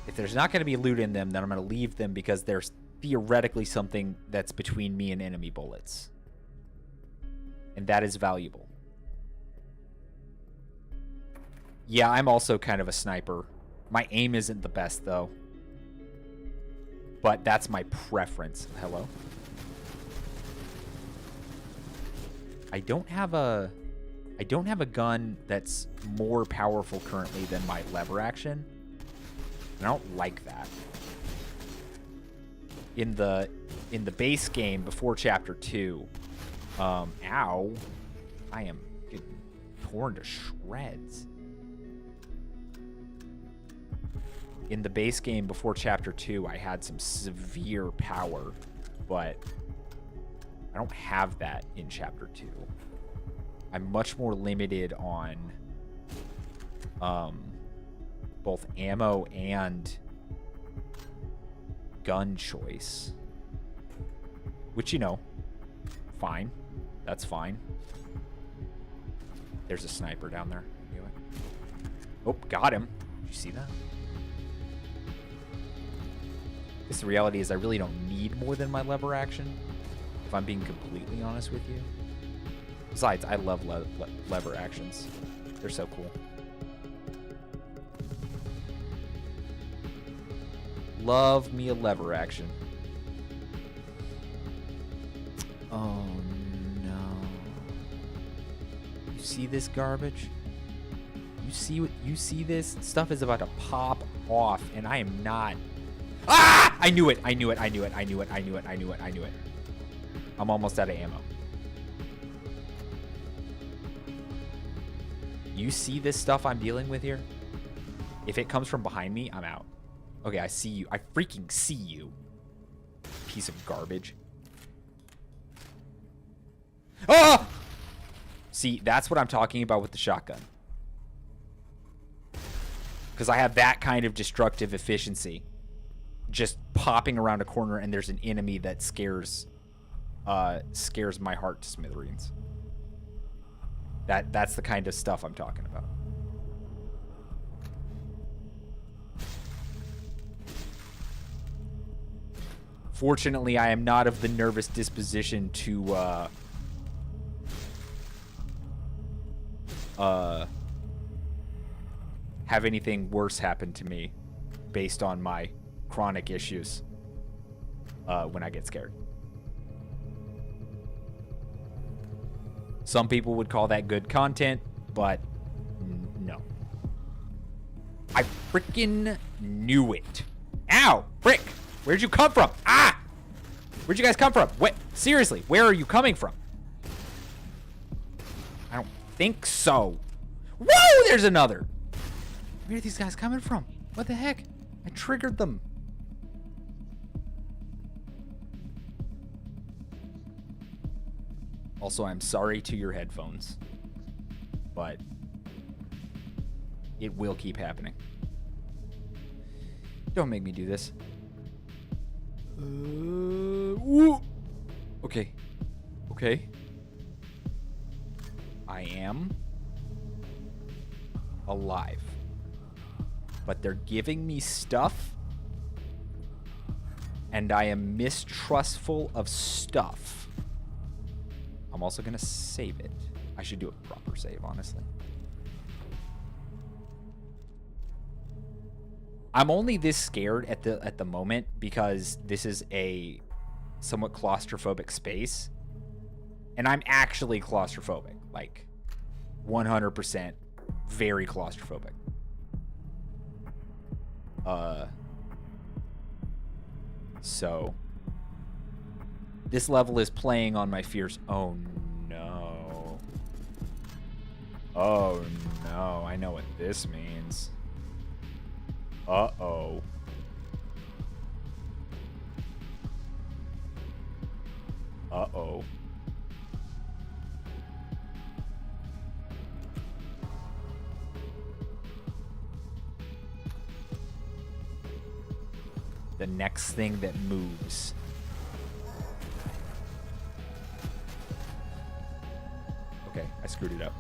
S1: If there's not going to be loot in them, then I'm going to leave them because there's theoretically something that's between me and enemy bullets. And that is valuable. Yeah, I'm also kind of a sniper. My aim isn't the best, though. But that's my preference. Hello? I don't have a gun that's more powerful currently than my lever action. And I don't like that. In the base game before chapter 2, ow, I am getting torn to shreds. In the base game before chapter 2, I had some severe power, but I don't have that in chapter 2. I'm much more limited on both ammo and gun choice. Which, you know, fine. That's fine. There's a sniper down there. Oh, got him. Did you see that? I guess the reality is I really don't need more than my lever action, if I'm being completely honest with you. Besides, I love lever actions. They're so cool. Love me a lever action. Oh no. You see this garbage? You see this? Stuff is about to pop off and I am not. Ah! I knew it. I'm almost out of ammo. You see this stuff I'm dealing with here? If it comes from behind me, I'm out. Okay, I see you. I freaking see you. Piece of garbage. Ah! See, that's what I'm talking about with the shotgun. Because I have that kind of destructive efficiency. Just popping around a corner and there's an enemy that scares my heart to smithereens. That's the kind of stuff I'm talking about. Fortunately, I am not of the nervous disposition to have anything worse happen to me based on my chronic issues when I get scared. Some people would call that good content, but no. I freaking knew it. Ow! Frick! Where'd you come from? Ah! Where'd you guys come from? What? Seriously, where are you coming from? I don't think so. Whoa! There's another! Where are these guys coming from? What the heck? I triggered them. Also, I'm sorry to your headphones, but it will keep happening. Don't make me do this. Woo. Okay. Okay. I am alive. But they're giving me stuff, and I am mistrustful of stuff. I'm also gonna save it. I should do a proper save, honestly. I'm only this scared at the moment because this is a somewhat claustrophobic space, and I'm actually claustrophobic, like 100% very claustrophobic. So this level is playing on my fears. Oh no. Oh no, I know what this means. Uh-oh. Uh-oh. The next thing that moves. Okay, I screwed it up.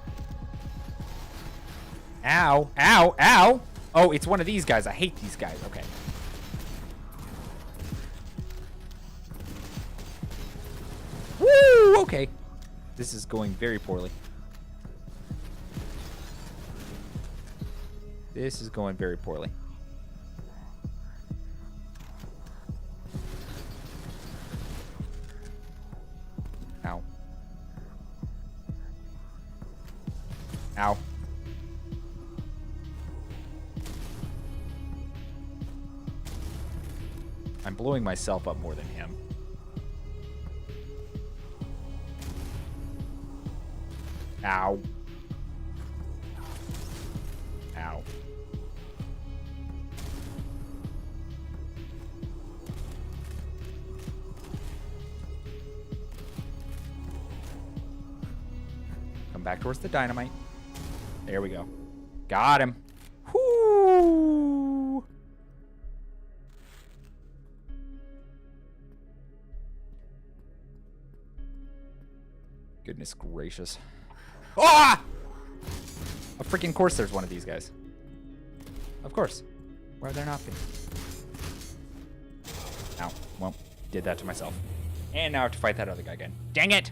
S1: Ow! Ow! Ow! Oh, it's one of these guys. I hate these guys. Okay. Woo! Okay. This is going very poorly. This is going very poorly. Ow. Ow. I'm blowing myself up more than him. Ow. Ow. Come back towards the dynamite. There we go. Got him. Whoo! Goodness gracious. Ah! Of freaking course there's one of these guys. Of course. Why are there not be? Ow. Well, did that to myself. And now I have to fight that other guy again. Dang it!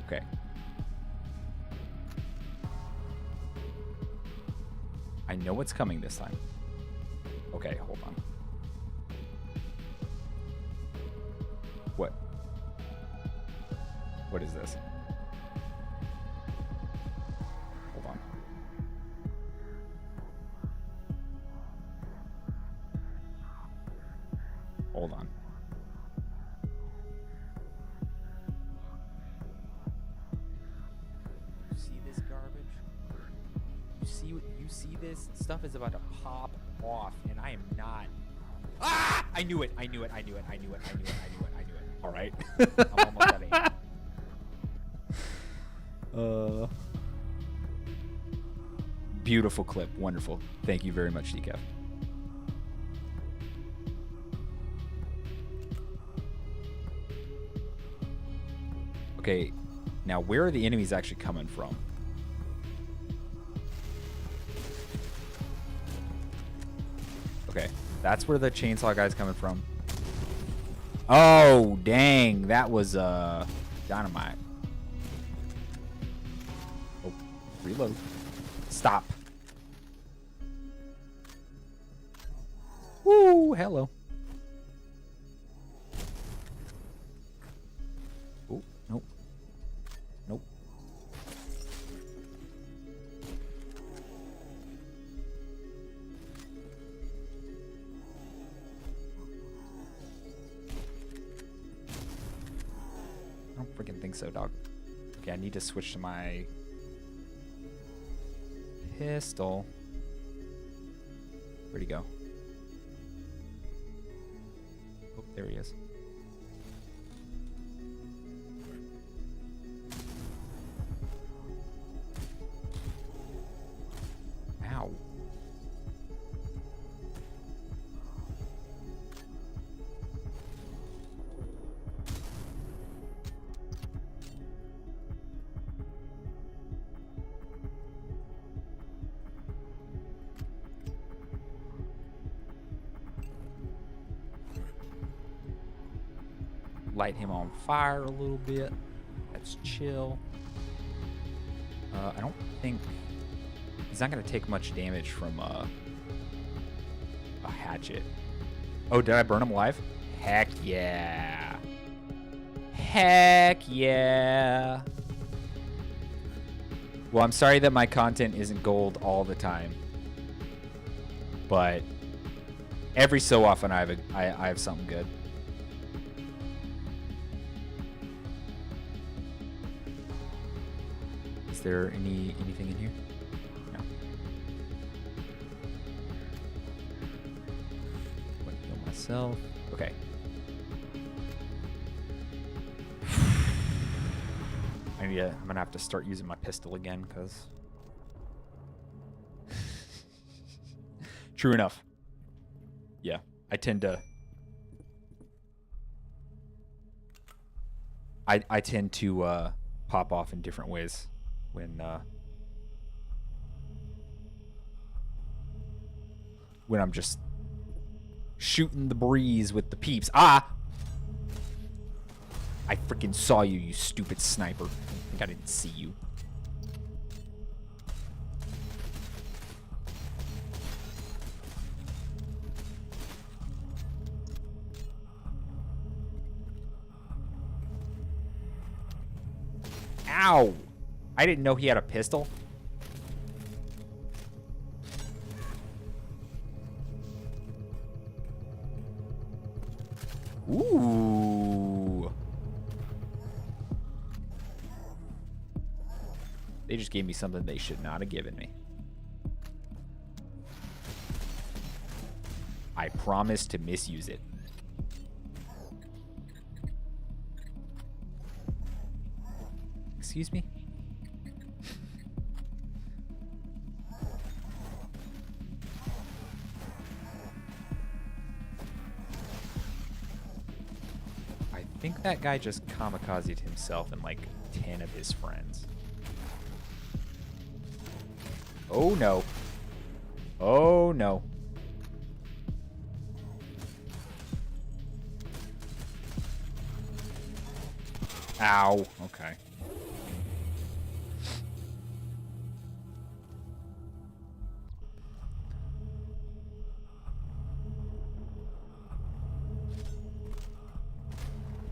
S1: Okay. I know what's coming this time. Okay, hold on. What? What is this? Hold on. Hold on. You see this stuff is about to pop off, and I am not. Ah! I knew it. I knew it. I knew it. I knew it. I knew it. I knew it. I knew it. All right. I'm almost at 8. Beautiful clip. Wonderful. Thank you very much, Decaf. Okay. Now, where are the enemies actually coming from? Okay, that's where the chainsaw guy's coming from. Oh, dang. That was, dynamite. Oh, reload. Stop. Woo, hello. Oh, nope. Nope. I don't freaking think so, dog. Okay, I need to switch to my pistol. Where'd he go? Oh, there he is. Ow. Light him on fire a little bit. That's chill. I don't think he's not gonna take much damage from a hatchet. Oh, did I burn him alive? Heck yeah. Heck yeah. Well, I'm sorry that my content isn't gold all the time, but Every so often I have something good. Is there anything in here? No. I'm gonna heal myself. Okay. I'm gonna have to start using my pistol again, because true enough. Yeah, I tend to I tend to pop off in different ways when I'm just shooting the breeze with the peeps. Ah! I freaking saw you, you stupid sniper. I think I didn't see you. Ow! I didn't know he had a pistol. Ooh. They just gave me something they should not have given me. I promise to misuse it. Excuse me? I think that guy just kamikazed himself and like 10 of his friends. Oh no. Oh no. Ow. Okay.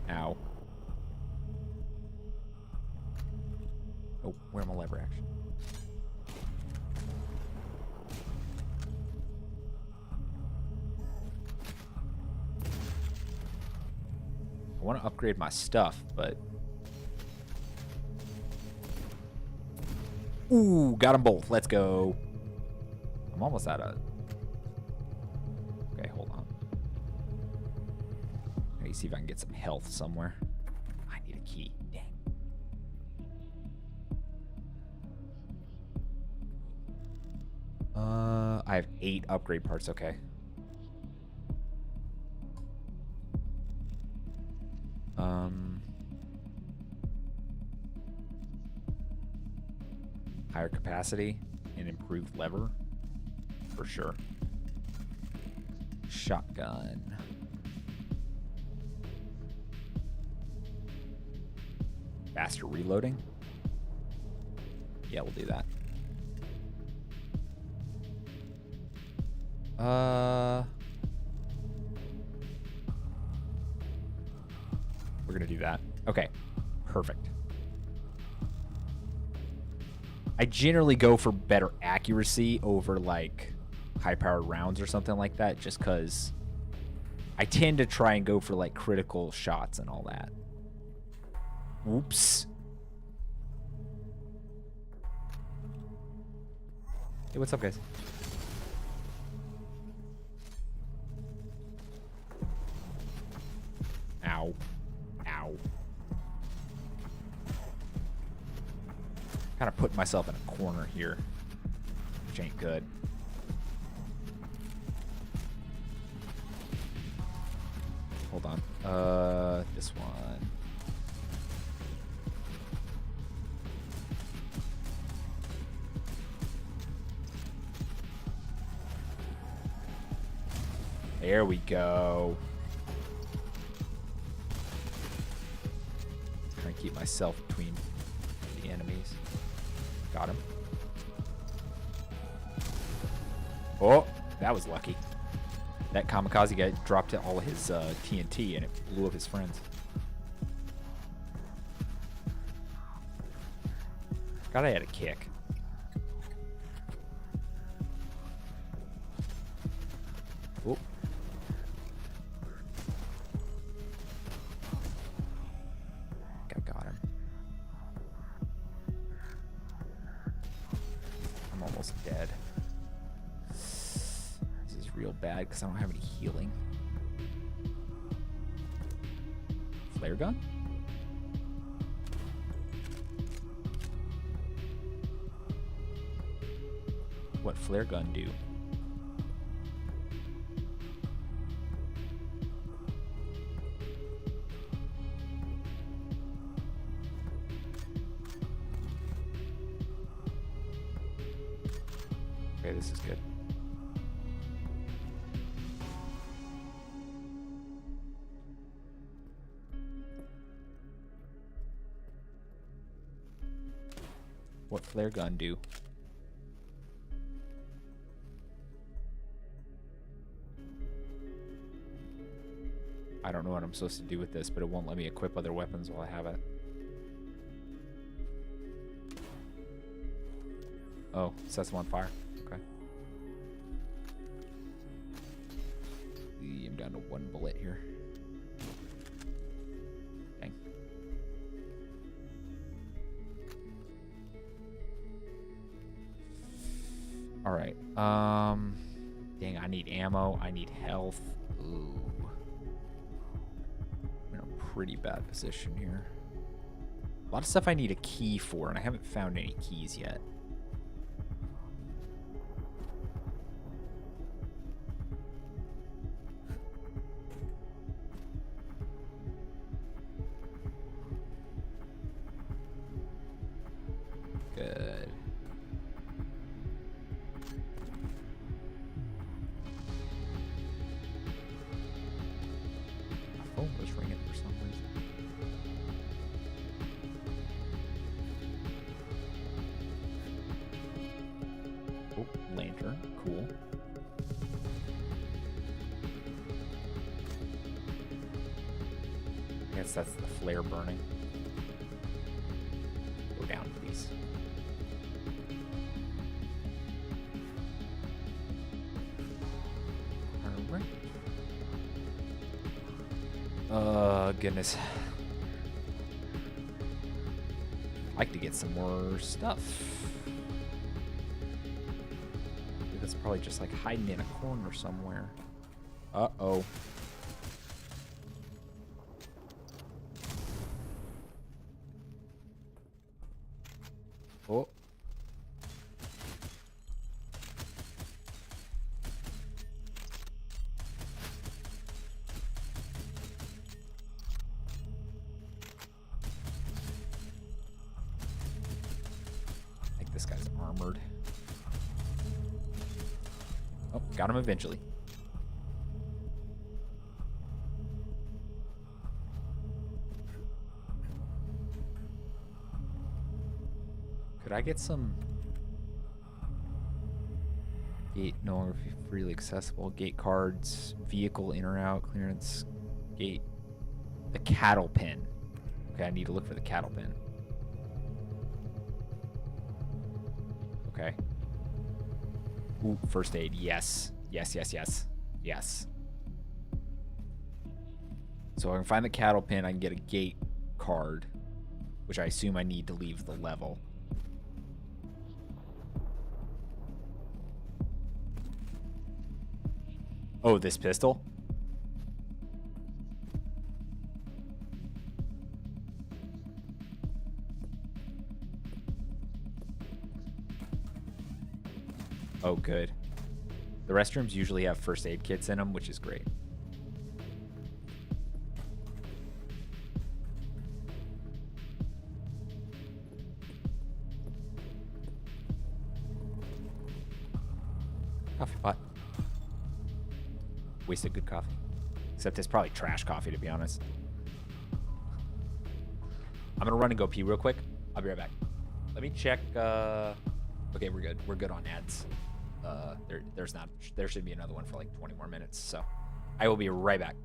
S1: Ow. Oh, where am I lever action? I want to upgrade my stuff, but... Ooh, got them both. Let's go. I'm almost out of... Okay, hold on. Let me see if I can get some health somewhere. I need a key. Dang. I have 8 upgrade parts. Okay. Higher capacity and improved lever for sure. Shotgun. Faster reloading. Yeah, we'll do that. We're gonna do that. Okay, perfect. I generally go for better accuracy over like high-powered rounds or something like that, just because I tend to try and go for like critical shots and all that. Oops. Hey, what's up, guys? Ow. Ow. Kind of putting myself in a corner here, which ain't good. Hold on. This one. There we go. Trying to keep myself between the enemies. Got him. Oh, that was lucky. That kamikaze guy dropped all of his TNT and it blew up his friends. God, I had a kick. Oh, dead. This is real bad because I don't have any healing. Flare gun? What flare gun do? Okay, this is good. What flare gun do? I don't know what I'm supposed to do with this, but it won't let me equip other weapons while I have it. Oh, sets them on fire. Okay. I'm down to 1 bullet here. Dang. All right. Dang, I need ammo. I need health. Ooh. I'm in a pretty bad position here. A lot of stuff I need a key for, and I haven't found any keys yet. Good. My phone was ringing for some reason. Oh, lantern. Cool. I guess that's the flare burning. Go down, please. Goodness. I'd like to get some more stuff. That's probably just like hiding in a corner somewhere. Uh-oh. Oh. I think this guy's armored. Oh, got him eventually. Could I get some gate no longer freely accessible? Gate cards, vehicle in or out, clearance, gate. The cattle pen. Okay, I need to look for the cattle pen. Okay. Ooh, first aid. Yes. Yes, yes, yes. Yes. So I can find the cattle pen, I can get a gate card, which I assume I need to leave the level. Oh, this pistol? Oh, good. The restrooms usually have first aid kits in them, which is great. Coffee pot. Wasted good coffee. Except it's probably trash coffee, to be honest. I'm gonna run and go pee real quick. I'll be right back. Let me check. Okay, we're good. We're good on ads. There should be another one for like 20 more minutes. So I will be right back.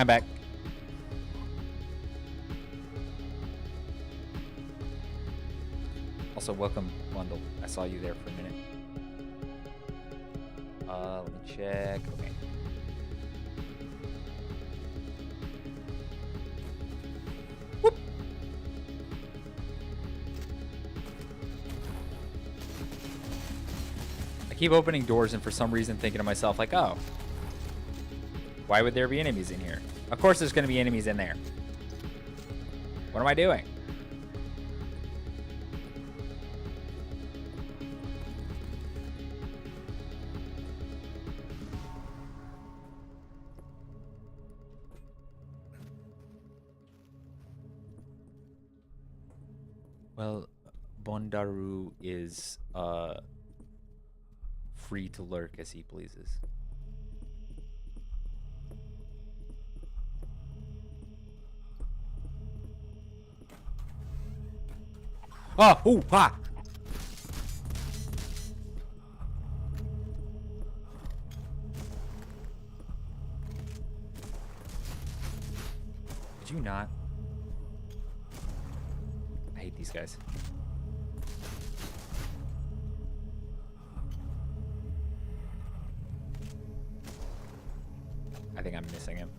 S1: I'm back. Also, welcome, Bundle. I saw you there for a minute. Let me check. Okay. Whoop. I keep opening doors and for some reason thinking to myself, like, oh, why would there be enemies in here? Of course there's going to be enemies in there. What am I doing? Well, Bondaru is free to lurk as he pleases. Oh, ooh, ha! Did you not? I hate these guys. I think I'm missing him.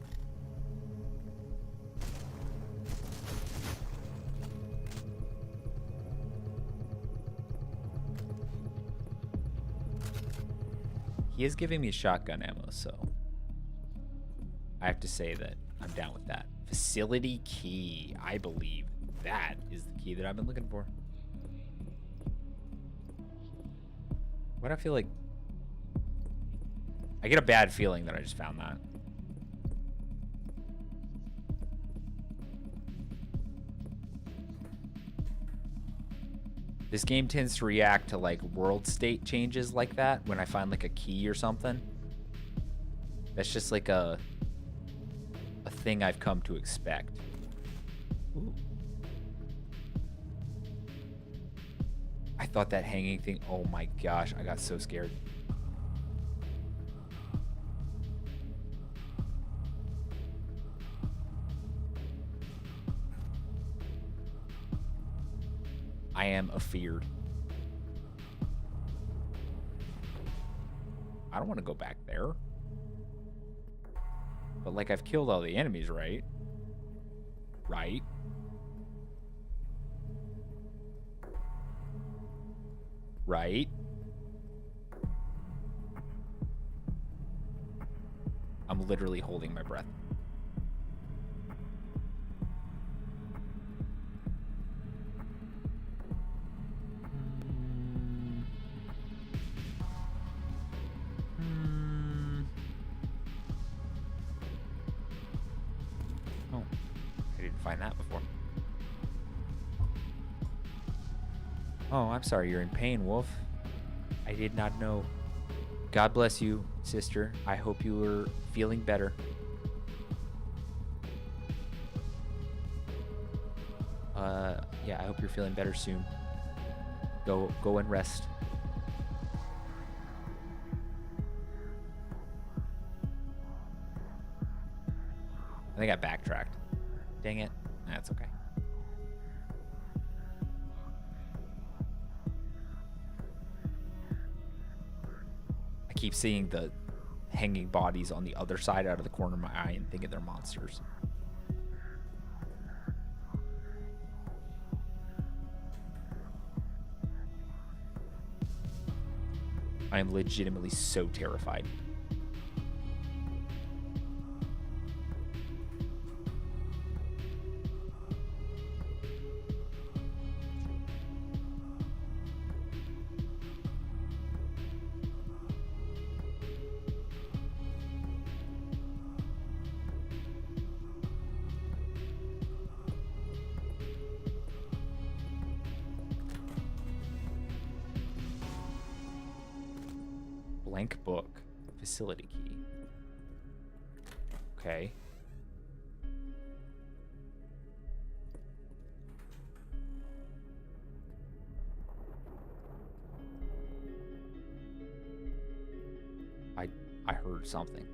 S1: He is giving me shotgun ammo, so I have to say that I'm down with that. Facility key. I believe that is the key that I've been looking for. Why do I feel like... I get a bad feeling that I just found that. This game tends to react to like world state changes like that when I find like a key or something. That's just like a thing I've come to expect. Ooh. I thought that hanging thing, oh my gosh, I got so scared. I am afeared. I don't want to go back there. But like I've killed all the enemies, right? Right? Right? I'm literally holding my breath. Oh, I didn't find that before. Oh, I'm sorry you're in pain, Wolf. I did not know. God bless you, sister. I hope you are feeling better. Yeah, I hope you're feeling better soon. Go and rest. I think I backtracked. Dang it. That's okay. I keep seeing the hanging bodies on the other side out of the corner of my eye and thinking they're monsters. I am legitimately so terrified. Blank book. Facility key. Okay. I heard something.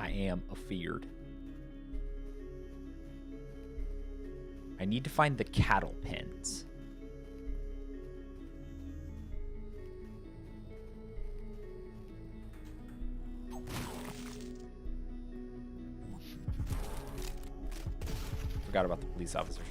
S1: I am afeared. I need to find the cattle pens. Forgot about the police officers.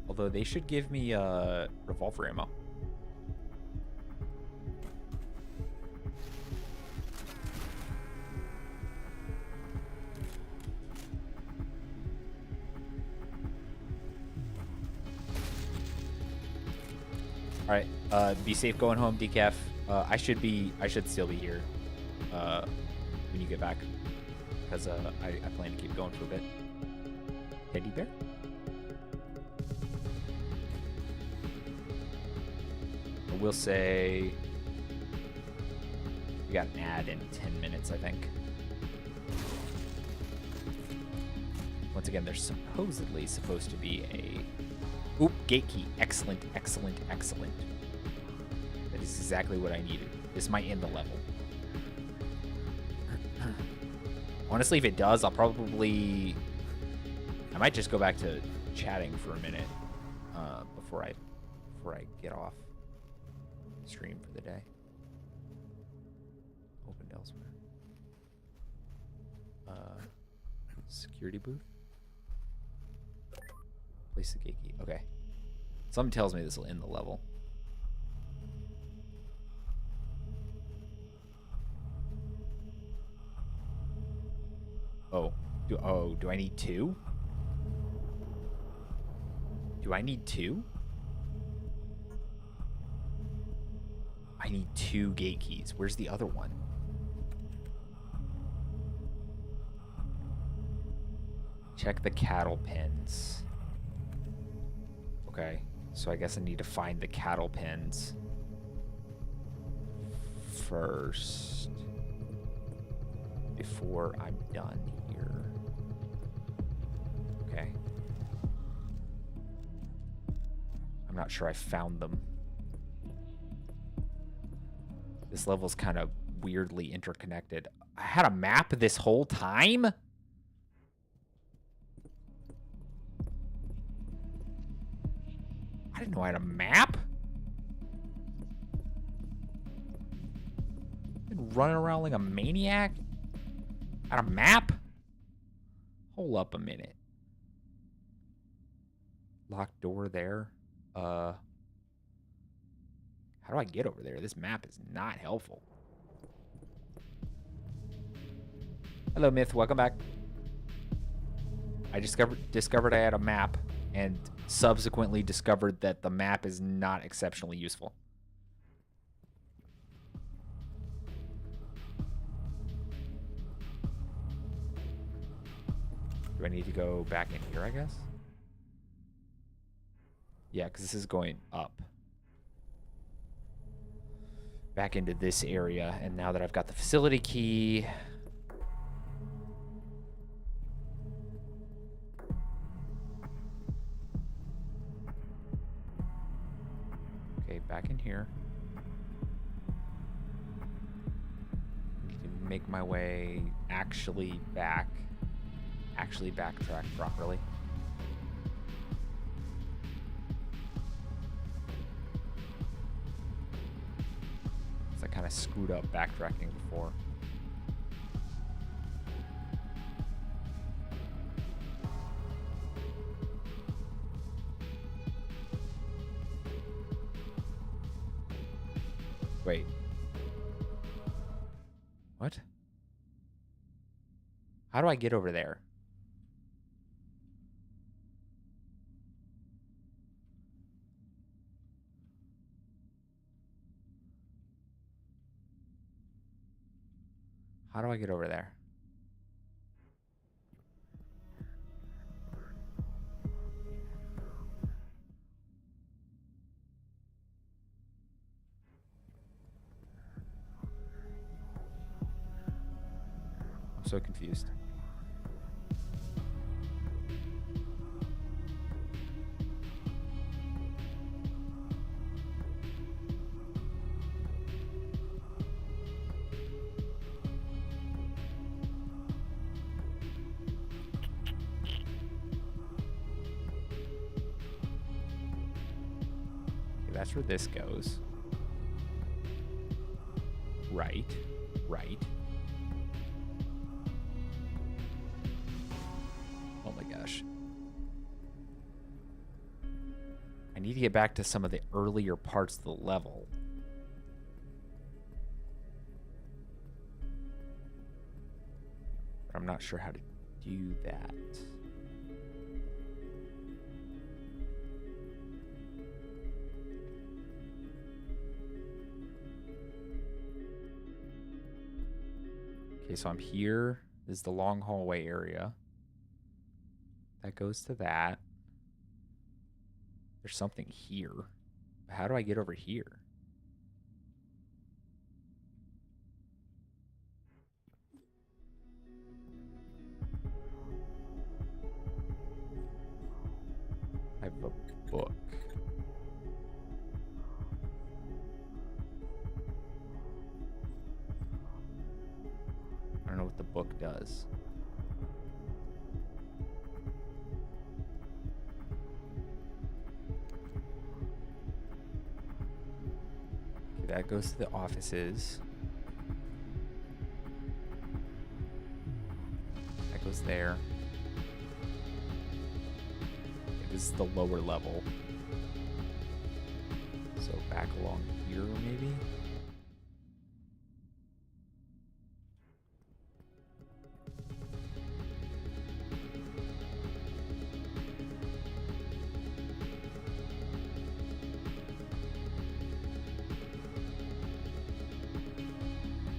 S1: Although they should give me revolver ammo. All right, be safe going home, Decaf. I should still be here when you get back, because I plan to keep going for a bit. Teddy bear. We'll say we got an ad in 10 minutes, I think. Once again, there's supposedly supposed to be a... Oop, gate key. Excellent, excellent, excellent. That is exactly what I needed. This might end the level. Honestly, if it does, I'll probably... I might just go back to chatting for a minute before I get off stream for the day. Opened elsewhere. Security booth. Place the gate key. Okay. Something tells me this will end the level. Oh. Do I need two? Do I need two? I need two gate keys. Where's the other one? Check the cattle pens. Okay, so I guess I need to find the cattle pens first before I'm done here. Okay. I'm not sure I found them. This level's kind of weirdly interconnected. I had a map this whole time? I didn't know I had a map. Been running around like a maniac. Had a map? Hold up a minute. Locked door there. How do I get over there? This map is not helpful. Hello, Myth. Welcome back. I discovered I had a map, and subsequently discovered that the map is not exceptionally useful. Do I need to go back in here, I guess? Yeah, because this is going up. Back into this area, and now that I've got the facility key... Okay, back in here. Need to make my way actually backtrack properly. I kind of screwed up backtracking before. Wait. What? How do I get over there? How do I get over there? I'm so confused. That's where this goes. Right. Right. Oh my gosh. I need to get back to some of the earlier parts of the level. But I'm not sure how to do that. Okay, so I'm here. This is the long hallway area. That goes to that. There's something here. How do I get over here? I have a book. I don't know what the book does. Okay, that goes to the offices. That goes there. Okay, this is the lower level. So back along here, maybe?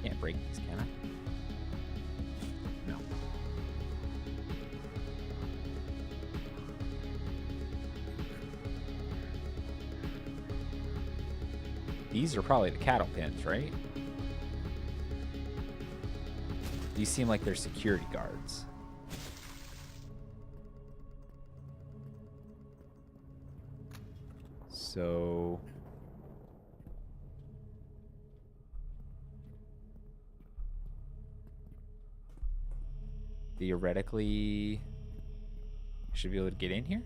S1: Can't break these, can I? No. These are probably the cattle pens, right? These seem like they're security guards. So... theoretically, I should be able to get in here?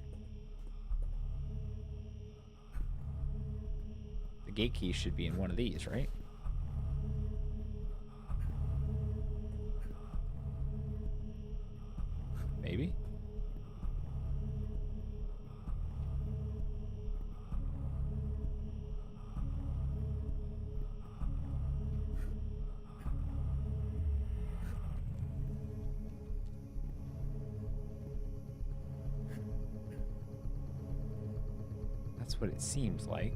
S1: The gate key should be in one of these, right? Maybe? That's what it seems like.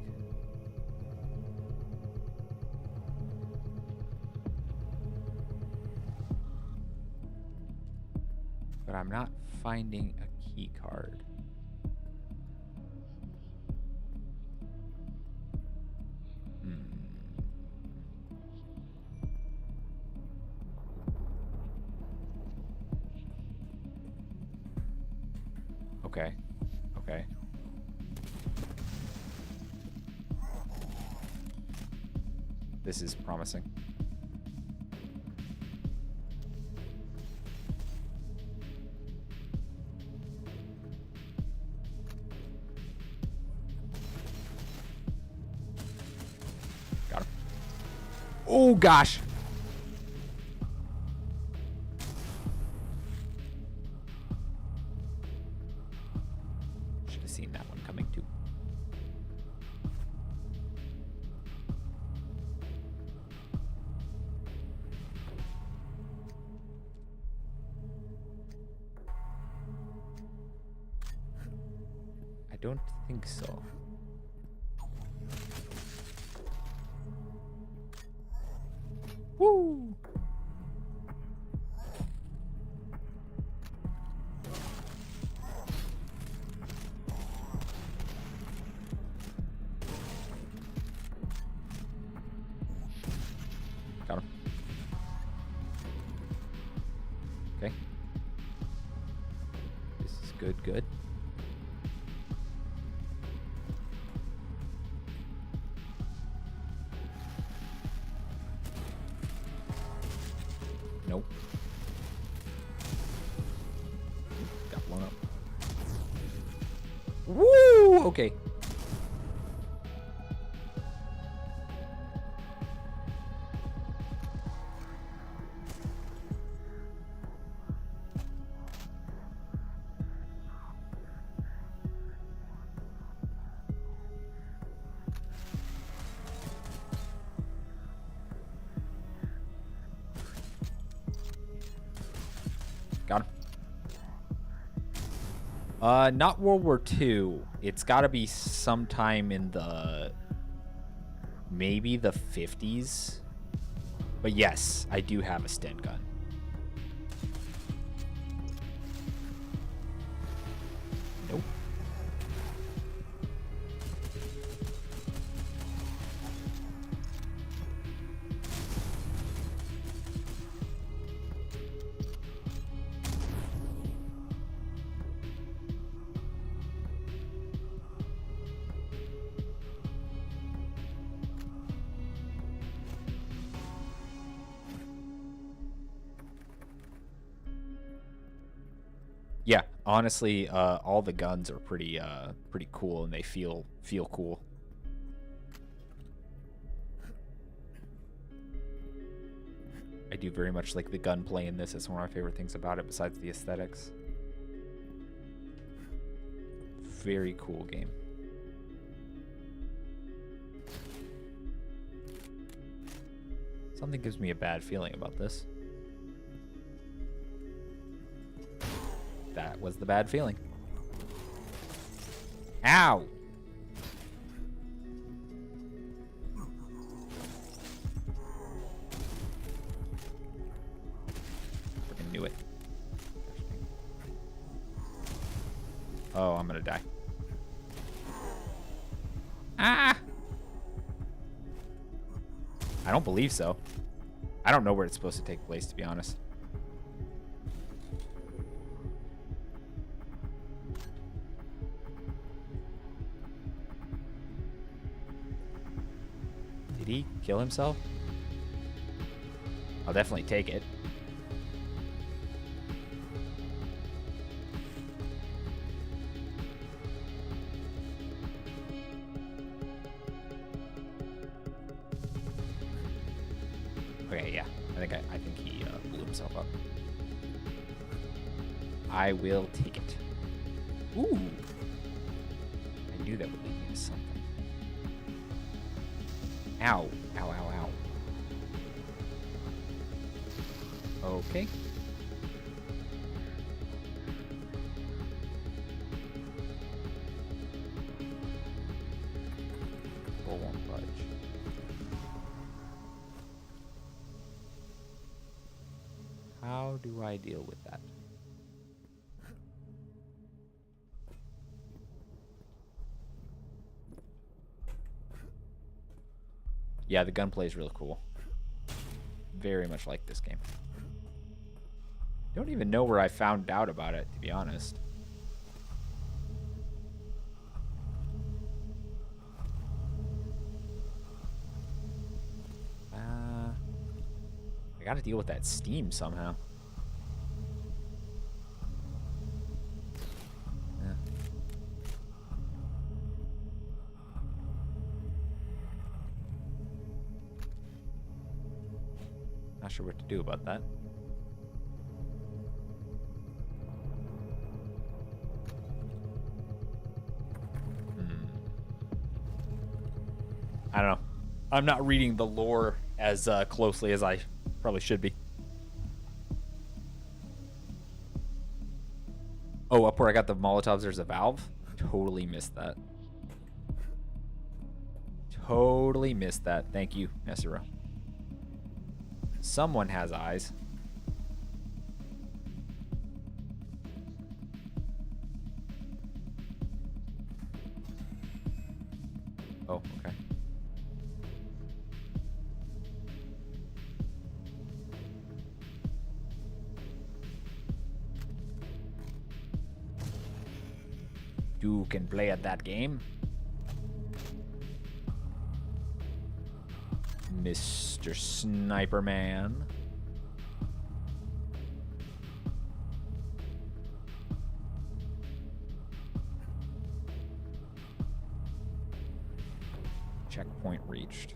S1: But I'm not finding a key card. Okay. Okay. This is promising. Got him. Oh gosh. Should have seen that one coming too. I don't think so. Woo! Got him. Okay. This is good. Nope. Got blown up. Woo! Okay. Got him. Not World War II. It's got to be sometime in the... maybe the 50s. But yes, I do have a Sten gun. Nope. Yeah, honestly, all the guns are pretty cool, and they feel cool. I do very much like the gunplay in this. It's one of my favorite things about it, besides the aesthetics. Very cool game. Something gives me a bad feeling about this. That was the bad feeling. Ow! Freaking knew it. Oh, I'm gonna die. Ah! I don't believe so. I don't know where it's supposed to take place, to be honest. Did he kill himself? I'll definitely take it. Okay, yeah. I think he blew himself up. I will take it. Ooh. I knew that would lead me to something. Ow. Ow, ow, ow. Okay. Or won't budge. How do I deal with that? Yeah, the gunplay is really cool. Very much like this game. Don't even know where I found out about it, to be honest. I gotta deal with that steam somehow. Not sure what to do about that. I don't know. I'm not reading the lore as closely as I probably should be. Oh, up where I got the Molotovs, there's a valve. Totally missed that. Totally missed that. Thank you, Nesero. Someone has eyes. Oh, okay. You can play at that game, Mr. Sniper Man. Checkpoint reached.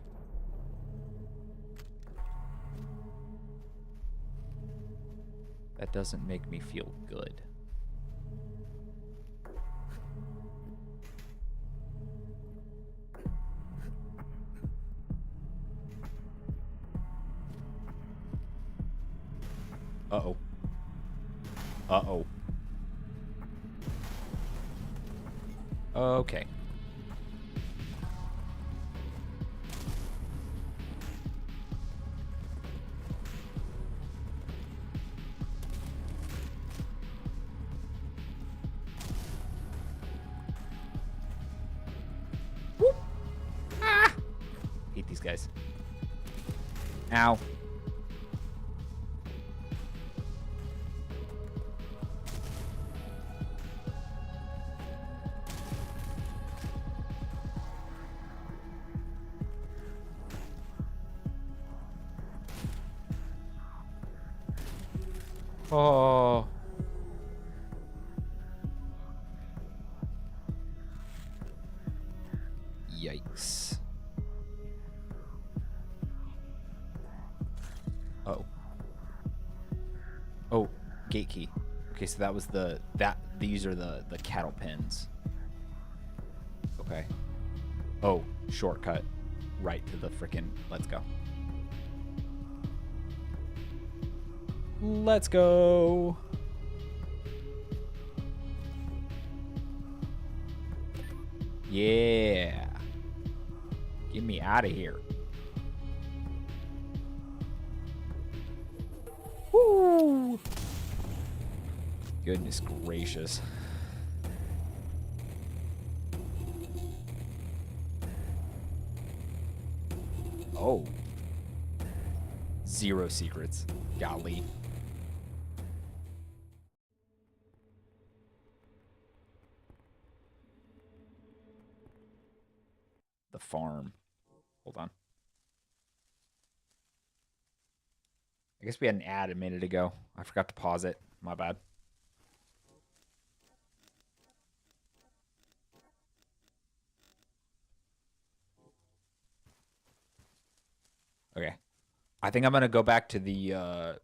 S1: That doesn't make me feel good. Uh-oh. Uh-oh. Okay. Whoop. Ah! Hate these guys. Ow. Oh. Yikes. Oh. Oh, gate key. Okay, so that was these are the cattle pens. Okay. Oh, shortcut. Right to the frickin', let's go. Let's go. Yeah. Get me out of here. Woo. Goodness gracious. Oh. 0 secrets. Golly. The farm. Hold on. I guess we had an ad a minute ago. I forgot to pause it. My bad. Okay. I think I'm going to go back to the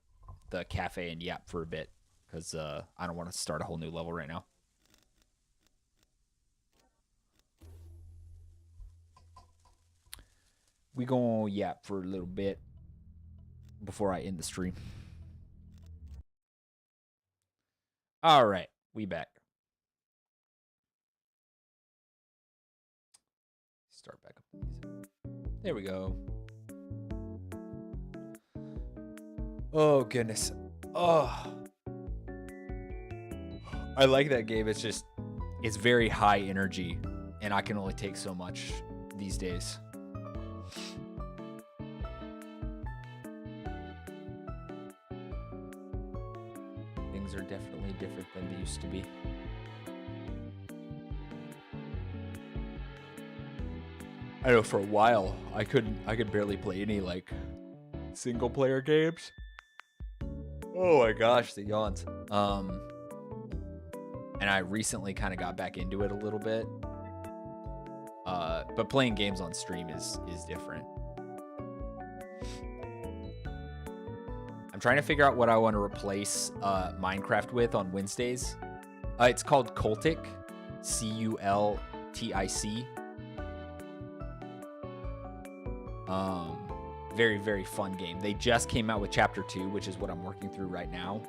S1: cafe and yap for a bit because I don't want to start a whole new level right now. We gonna yap for a little bit before I end the stream. All right, we back. Start back up the music. There we go. Oh goodness. Oh, I like that game. It's very high energy, and I can only take so much these days. Things are definitely different than they used to be. I know for a while I could barely play any like single player games. Oh my gosh, the yawns. And I recently kind of got back into it a little bit. But playing games on stream is different. I'm trying to figure out what I want to replace Minecraft with on Wednesdays. It's called Cultic, C-U-L-T-I-C. Very, very fun game. They just came out with Chapter 2, which is what I'm working through right now.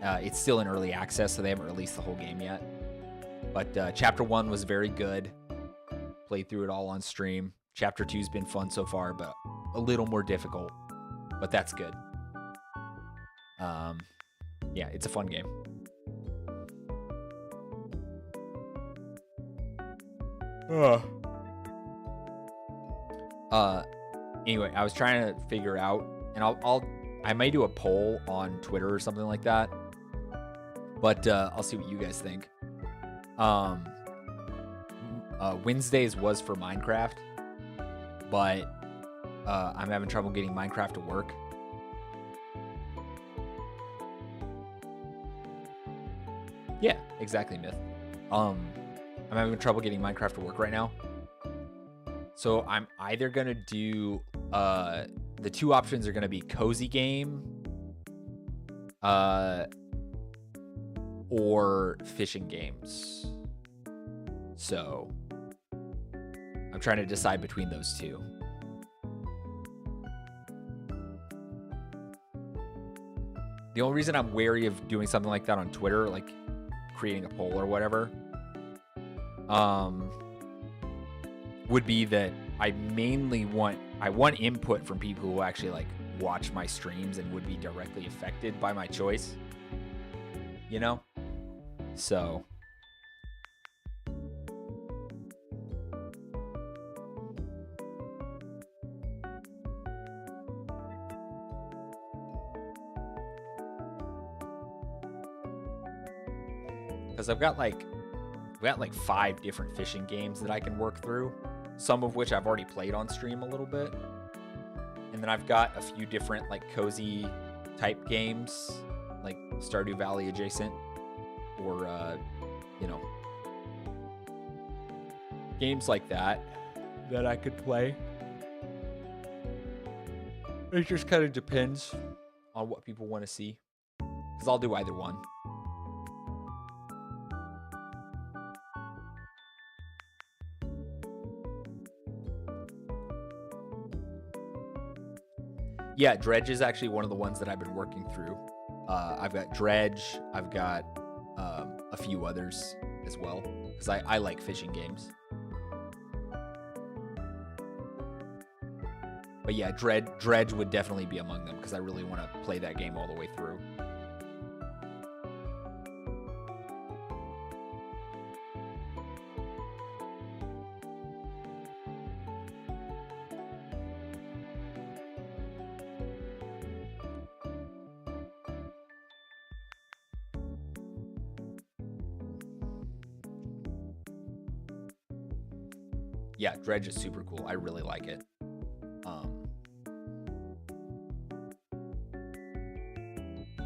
S1: It's still in early access, so they haven't released the whole game yet. But Chapter 1 was very good. Played through it all on stream. Chapter 2's been fun so far, but a little more difficult. But that's good. Yeah, it's a fun game. Anyway, I was trying to figure out, and I may do a poll on Twitter or something like that. But I'll see what you guys think. Wednesdays was for Minecraft, but I'm having trouble getting Minecraft to work. Yeah, exactly, Myth. I'm having trouble getting Minecraft to work right now. So I'm either gonna do the two options are gonna be cozy game or fishing games. So I'm trying to decide between those two. The only reason I'm wary of doing something like that on Twitter, like creating a poll or whatever, would be that I want input from people who actually like watch my streams and would be directly affected by my choice. You know? So because I've got like 5 different fishing games that I can work through, some of which I've already played on stream a little bit. And then I've got a few different like cozy type games, like Stardew Valley adjacent, or you know, games like that I could play. It just kind of depends on what people want to see, because I'll do either one. Yeah, Dredge is actually one of the ones that I've been working through. I've got Dredge. I've got a few others as well, because I like fishing games. But yeah, Dredge would definitely be among them, because I really want to play that game all the way through. Yeah, Dredge is super cool. I really like it.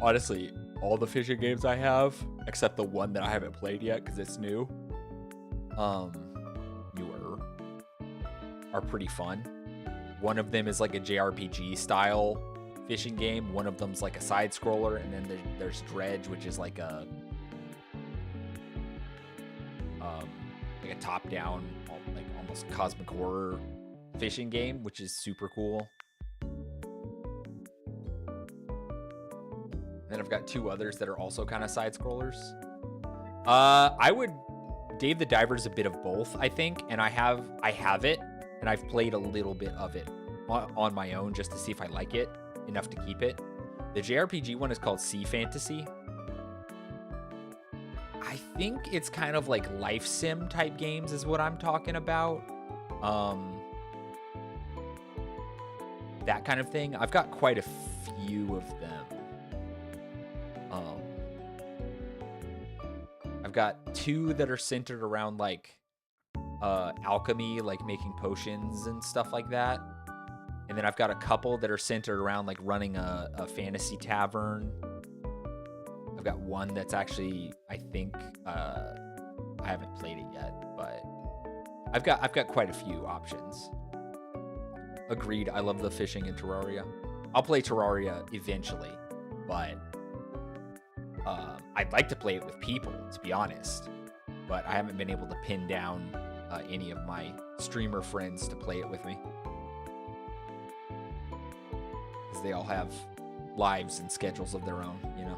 S1: Honestly, all the fishing games I have, except the one that I haven't played yet because it's new, newer, are pretty fun. One of them is like a JRPG style fishing game. One of them's like a side scroller, and then there's Dredge, which is like a top down, like almost cosmic horror fishing game, which is super cool. And then I've got 2 others that are also kind of side scrollers. Dave the Diver's a bit of both, I think, and I have it, and I've played a little bit of it on my own just to see if I like it enough to keep it. The JRPG one is called Sea Fantasy. I think it's kind of like life sim type games is what I'm talking about. That kind of thing. I've got quite a few of them. I've got 2 that are centered around like alchemy, like making potions and stuff like that. And then I've got a couple that are centered around like running a fantasy tavern. I've got one that's actually, I think, I haven't played it yet, but I've got quite a few options. Agreed. I love the fishing in Terraria. I'll play Terraria eventually, but I'd like to play it with people, to be honest. But I haven't been able to pin down any of my streamer friends to play it with me, because they all have lives and schedules of their own, you know.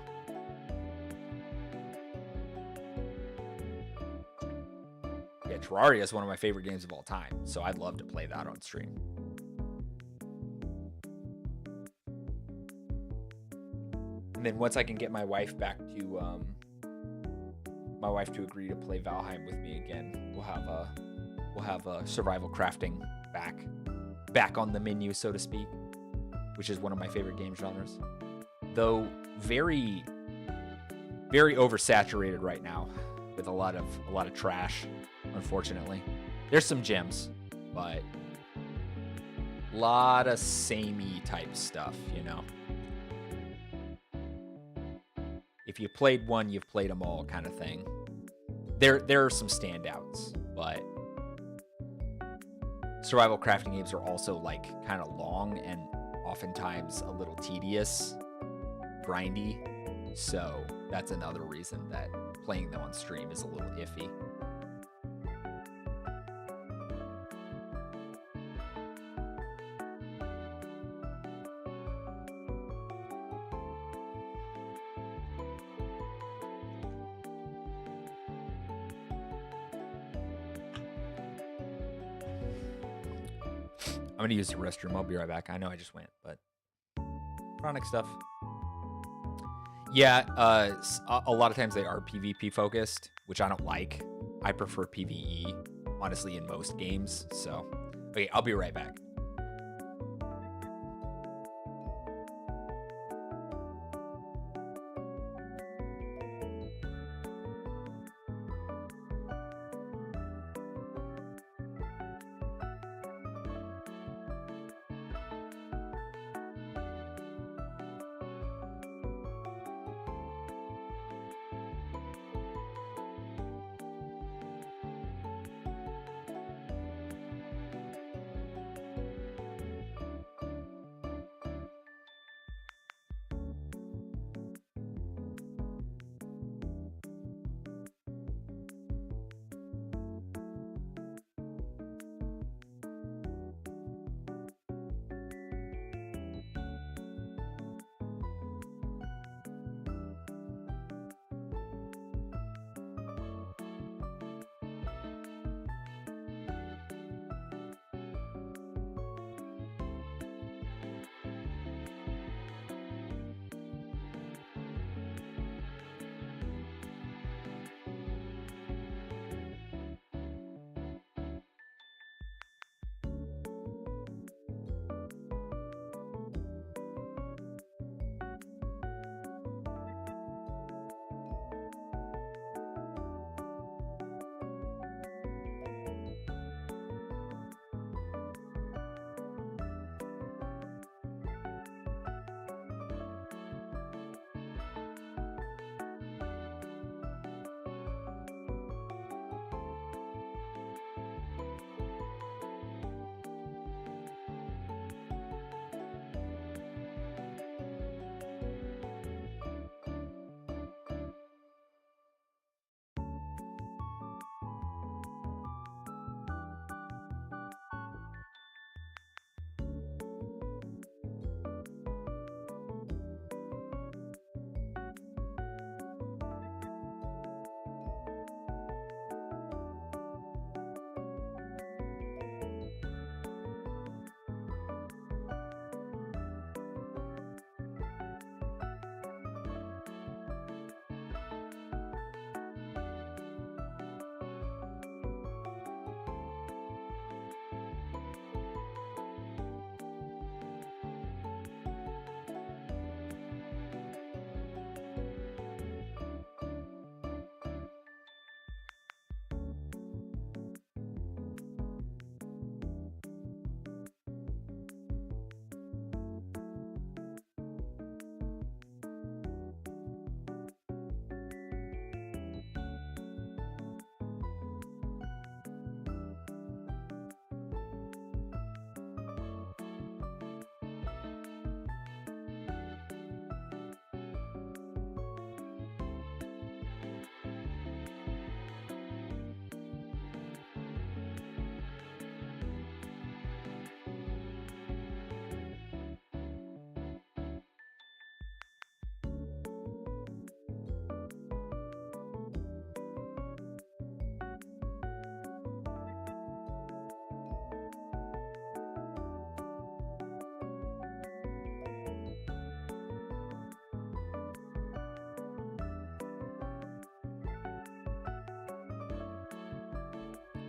S1: Yeah, Terraria is one of my favorite games of all time, so I'd love to play that on stream. And then once I can get my wife back to agree to play Valheim with me again, we'll have a survival crafting back on the menu, so to speak, which is one of my favorite game genres. Though very, very oversaturated right now with a lot of trash, unfortunately. There's some gems, but a lot of samey type stuff, you know. If you played one, you've played them all, kind of thing. There are some standouts, but survival crafting games are also like kind of long and oftentimes a little tedious, grindy. So that's another reason that playing them on stream is a little iffy. I'm gonna use the restroom. I'll be right back. I know I just went, but chronic stuff. Yeah, a lot of times they are PvP focused, which I don't like. I prefer PvE, honestly, in most games. So, okay, I'll be right back.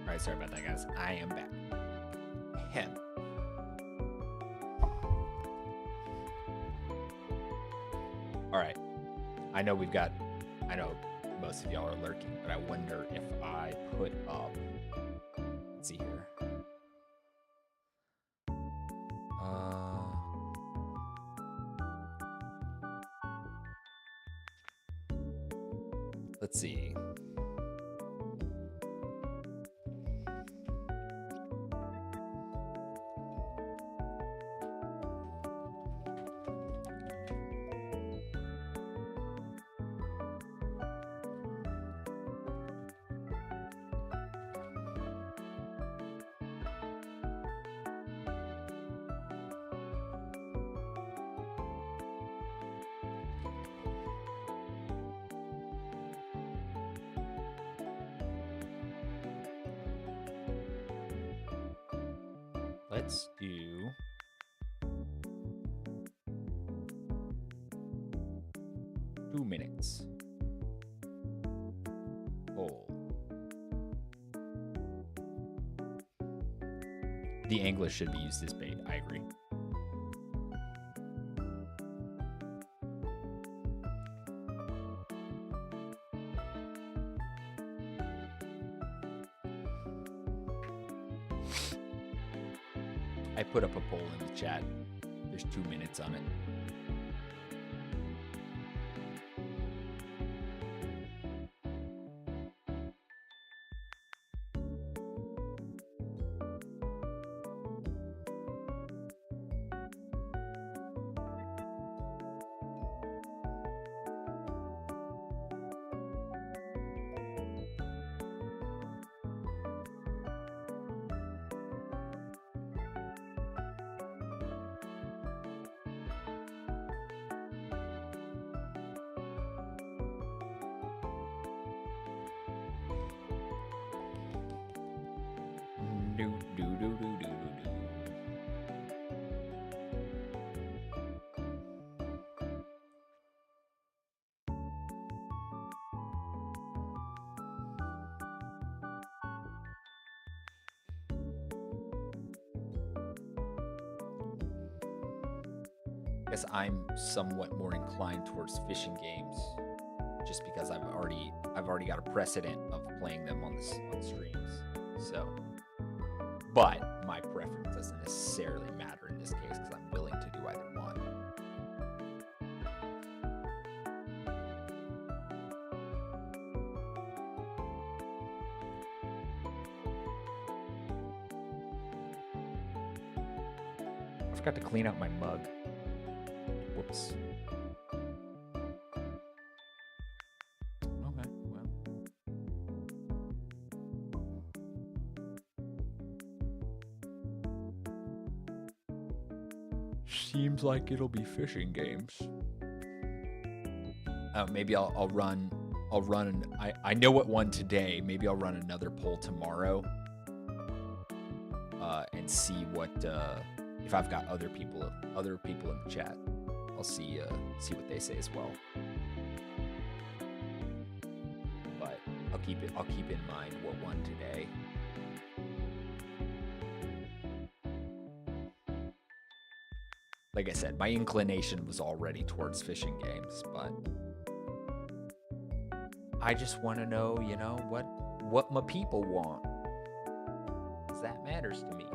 S1: All right, sorry about that, guys. I am back. Ahem. All right. I know most of y'all are lurking, but I wonder if I put up. Let's see here. Let's see. Let's do... Two minutes. Poll. The English should be used as bait. I agree. I put up a poll in the chat. There's 2 minutes on it. Guess I'm somewhat more inclined towards fishing games, just because I've already got a precedent of playing them on streams. So, but my preference doesn't necessarily matter in this case because I'm willing to do either one. I forgot to clean out my mug. Whoops. Okay, well. Seems like it'll be fishing games. Maybe I'll run. I know what one today. Maybe I'll run another poll tomorrow. And see what if I've got other people in the chat. I'll see what they say as well. But I'll keep in mind what won today. Like I said, my inclination was already towards fishing games, but I just want to know, you know, what my people want. 'Cause that matters to me.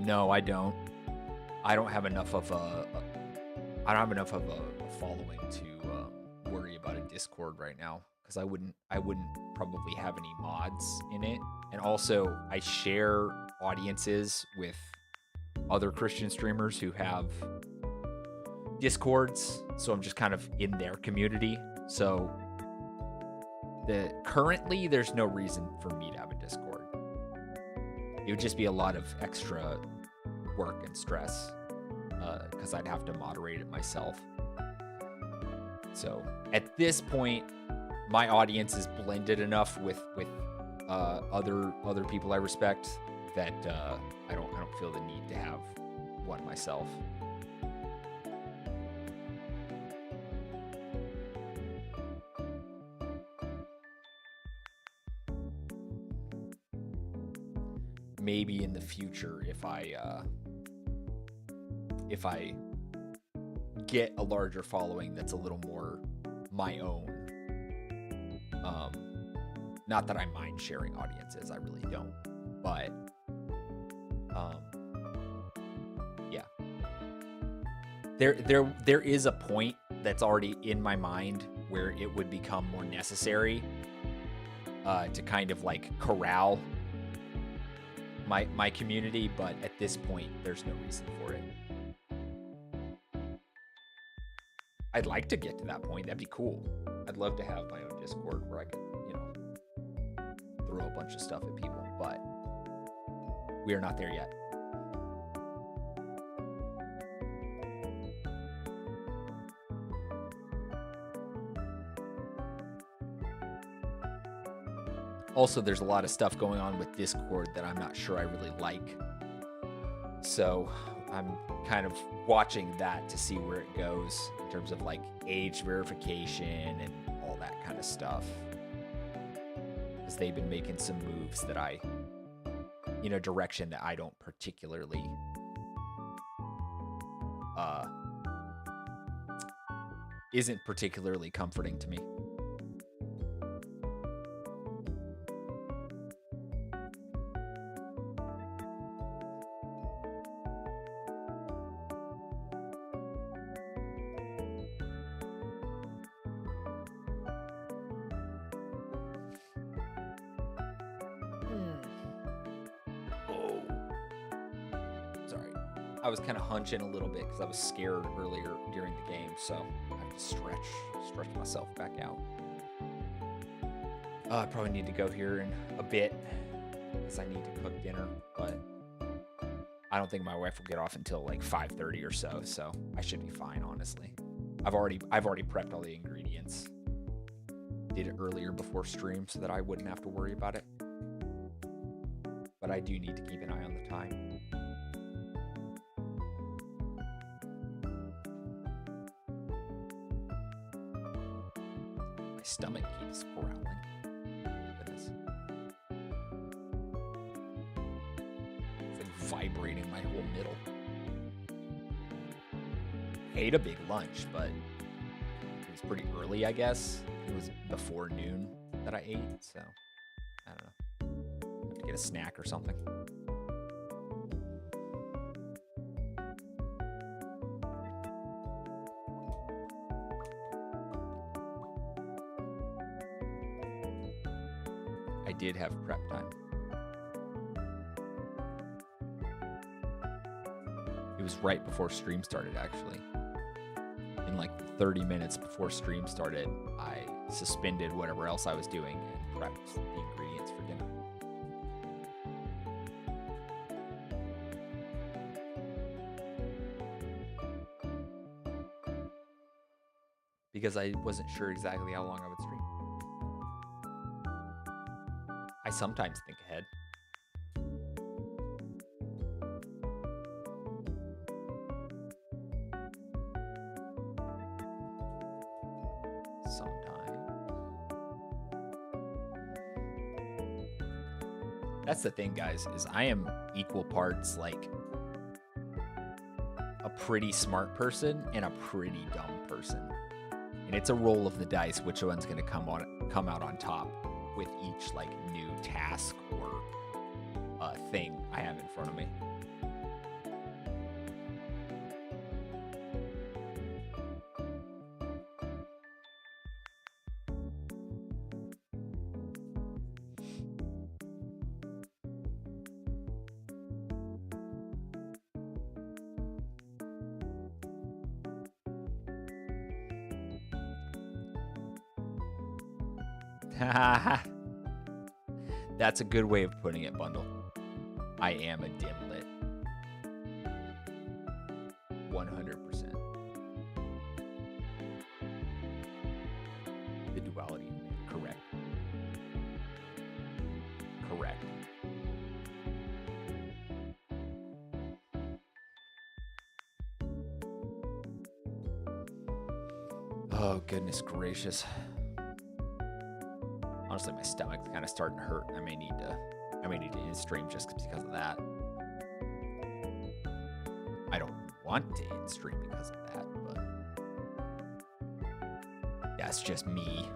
S1: No, I don't. I don't have enough of a following to worry about a Discord right now, because I wouldn't probably have any mods in it, and also I share audiences with other Christian streamers who have Discords, so I'm just kind of in their community. So currently there's no reason for me to have a Discord. It would just be a lot of extra work and stress because I'd have to moderate it myself. So at this point, my audience is blended enough with other people I respect that I don't feel the need to have one myself. Maybe in the future, if I get a larger following that's a little more my own. Not that I mind sharing audiences, I really don't. But yeah. There is a point that's already in my mind where it would become more necessary to kind of like corral my community, but at this point there's no reason for it. I'd like to get to that point. That'd be cool. I'd love to have my own Discord where I could, throw a bunch of stuff at people, but we are not there yet. Also, there's a lot of stuff going on with Discord that I'm not sure I really like. So I'm kind of watching that to see where it goes in terms of like age verification and all that kind of stuff. Because they've been making some moves that in a direction that I don't particularly isn't particularly comforting to me. I was kind of hunching a little bit because I was scared earlier during the game, so I have to stretch myself back out. I probably need to go here in a bit because I need to cook dinner, but I don't think my wife will get off until like 5:30 or so I should be fine, honestly. I've already prepped all the ingredients. Did it earlier before stream so that I wouldn't have to worry about it. But I do need to keep an eye on the time. My stomach keeps growling. Goodness. It's like vibrating my whole middle. Ate a big lunch, but it was pretty early, I guess. It was before noon that I ate, so I don't know. Have to get a snack or something. I did have prep time. It was right before stream started, actually. In like 30 minutes before stream started, I suspended whatever else I was doing and prepped the ingredients for dinner. Because I wasn't sure exactly how long I would stream. I sometimes think ahead. That's the thing, guys, is I am equal parts like a pretty smart person and a pretty dumb person. And it's a roll of the dice which one's going to come out on top with each like new task or thing I have in front of me. That's a good way of putting it, Bundle. I am a dimwit. 100%. The duality. Correct. Correct. Oh, goodness gracious. Honestly, my stomach's kind of starting to hurt. I may need to end stream just because of that. I don't want to end stream because of that, but that's just me.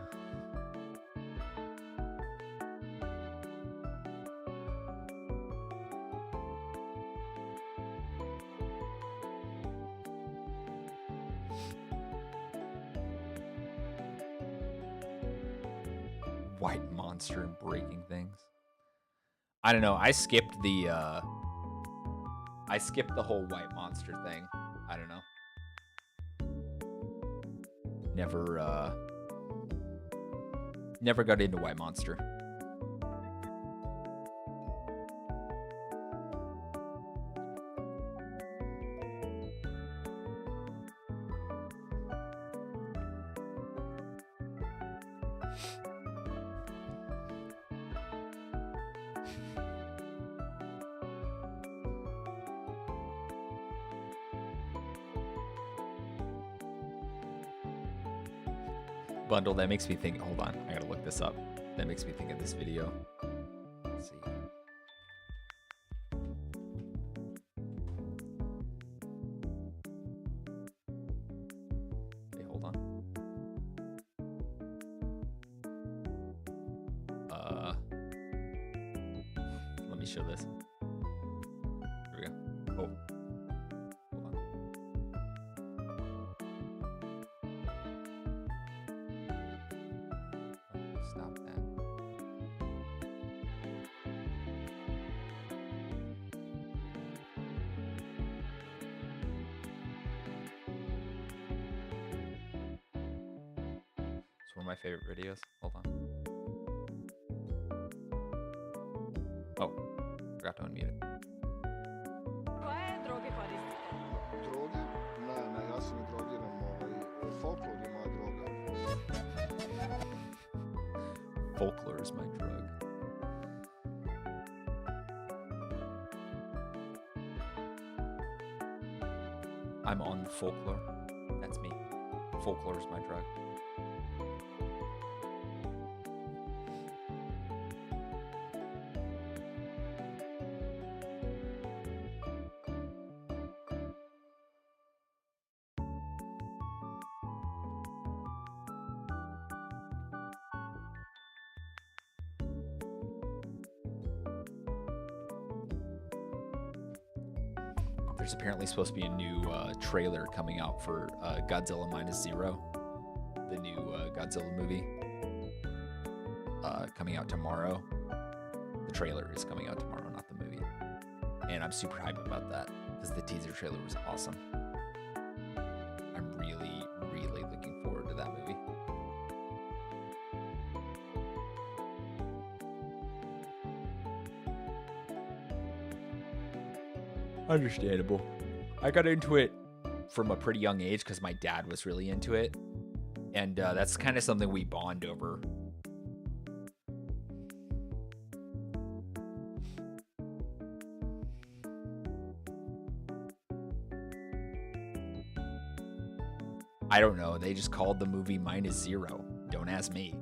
S1: White monster and breaking things. I don't know. I skipped the whole white monster thing. I don't know. Never got into white monster. Bundle, that makes me think. Hold on, I gotta look this up. That makes me think of this video. Let's see. Okay, hold on. Let me show this. Here we go. Oh. Hold on. Stop that. It's one of my favorite videos. Hold on. Oh, forgot to unmute it.
S3: Koje droge koristite?
S4: Droge? Ne, ja se ne drogiram, folklor je moja droga.
S1: Folklore is my drug. I'm on folklore. That's me. Folklore is my drug. There's apparently supposed to be a new trailer coming out for Godzilla Minus Zero, the new Godzilla movie, coming out tomorrow. The trailer is coming out tomorrow, not the movie. And I'm super hyped about that because the teaser trailer was awesome. I'm really, really looking forward to that movie. Understandable. I got into it from a pretty young age because my dad was really into it. And that's kind of something we bond over. I don't know. They just called the movie Minus Zero. Don't ask me.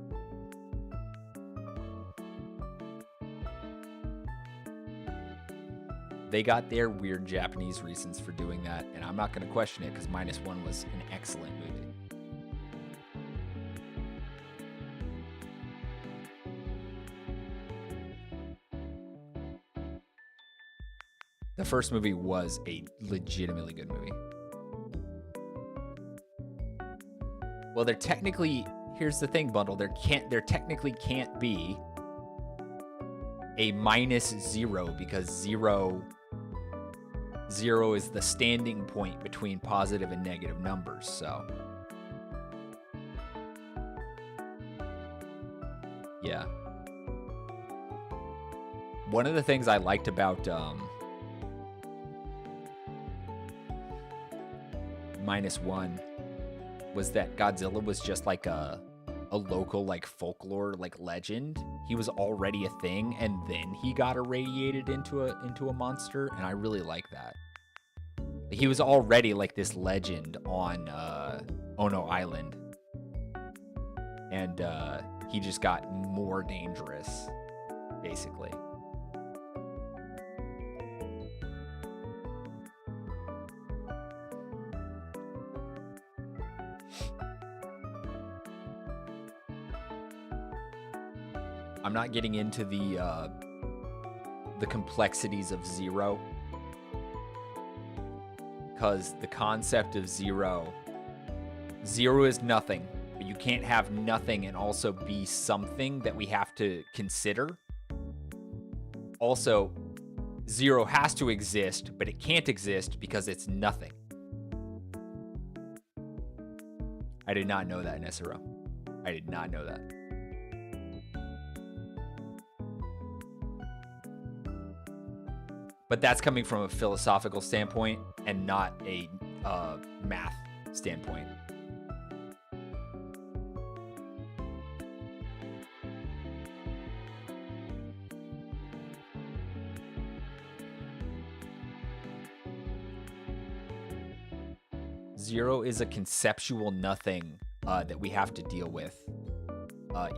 S1: They got their weird Japanese reasons for doing that, and I'm not going to question it because Minus One was an excellent movie. The first movie was a legitimately good movie. Well, there technically, here's the thing, Bundle, there technically can't be a minus zero because zero is the standing point between positive and negative numbers, so. Yeah. One of the things I liked about Minus One was that Godzilla was just like a local like folklore like legend. He was already a thing, and then he got irradiated into a monster, and I really like that. He was already like this legend on Ono Island, and he just got more dangerous, basically. I'm not getting into the complexities of Zero, because the concept of zero is nothing, but you can't have nothing and also be something that we have to consider. Also, zero has to exist, but it can't exist because it's nothing. I did not know that in SRO. I did not know that. But that's coming from a philosophical standpoint and not a math standpoint. 0 is a conceptual nothing that we have to deal with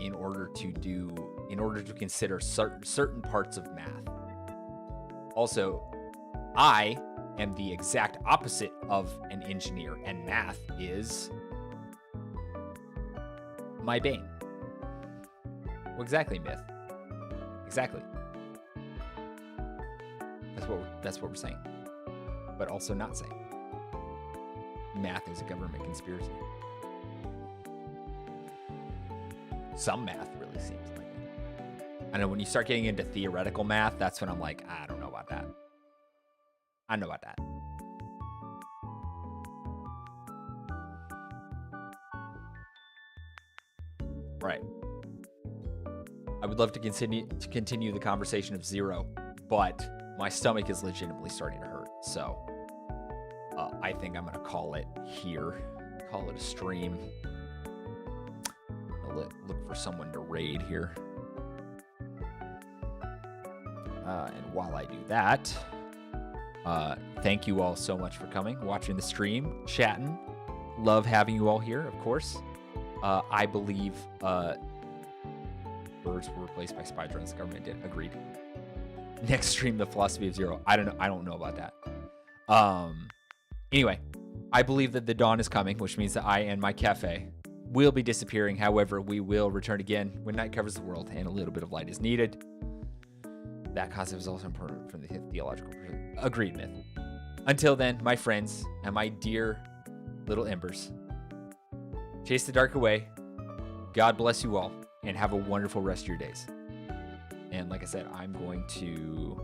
S1: in order to consider certain parts of math. Also, I am the exact opposite of an engineer, and math is my bane. Well, exactly, Myth. Exactly. That's what we're saying, but also not saying. Math is a government conspiracy. Some math really seems like it. I know when you start getting into theoretical math, that's when I'm like, I don't know about that. I know about that. Right. I would love to continue the conversation of 0, but my stomach is legitimately starting to hurt. So I think I'm going to call it here. Call it a stream. I'll look for someone to raid here. And while I do that, thank you all so much for coming, watching the stream, chatting. Love having you all here, of course. I believe birds were replaced by spy drones. The government did. Agreed. Next stream, the philosophy of 0. I don't know about that. Anyway, I believe that the dawn is coming, which means that I and my cafe will be disappearing. However, we will return again when night covers the world and a little bit of light is needed. That concept is also important from the theological perspective. Agreed, Myth. Until then, my friends and my dear little embers, chase the dark away. God bless you all, and have a wonderful rest of your days. And like I said, I'm going to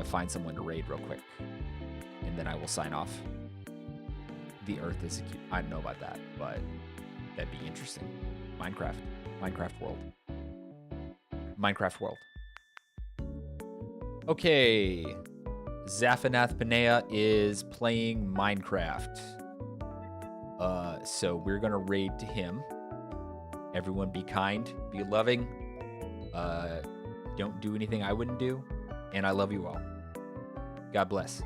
S1: find someone to raid real quick, and then I will sign off. The Earth is acute. I don't know about that, but that'd be interesting. Minecraft world. Okay, Zaphanath Panea is playing Minecraft. So we're gonna raid to him. Everyone be kind, be loving. Don't do anything I wouldn't do. And I love you all. God bless.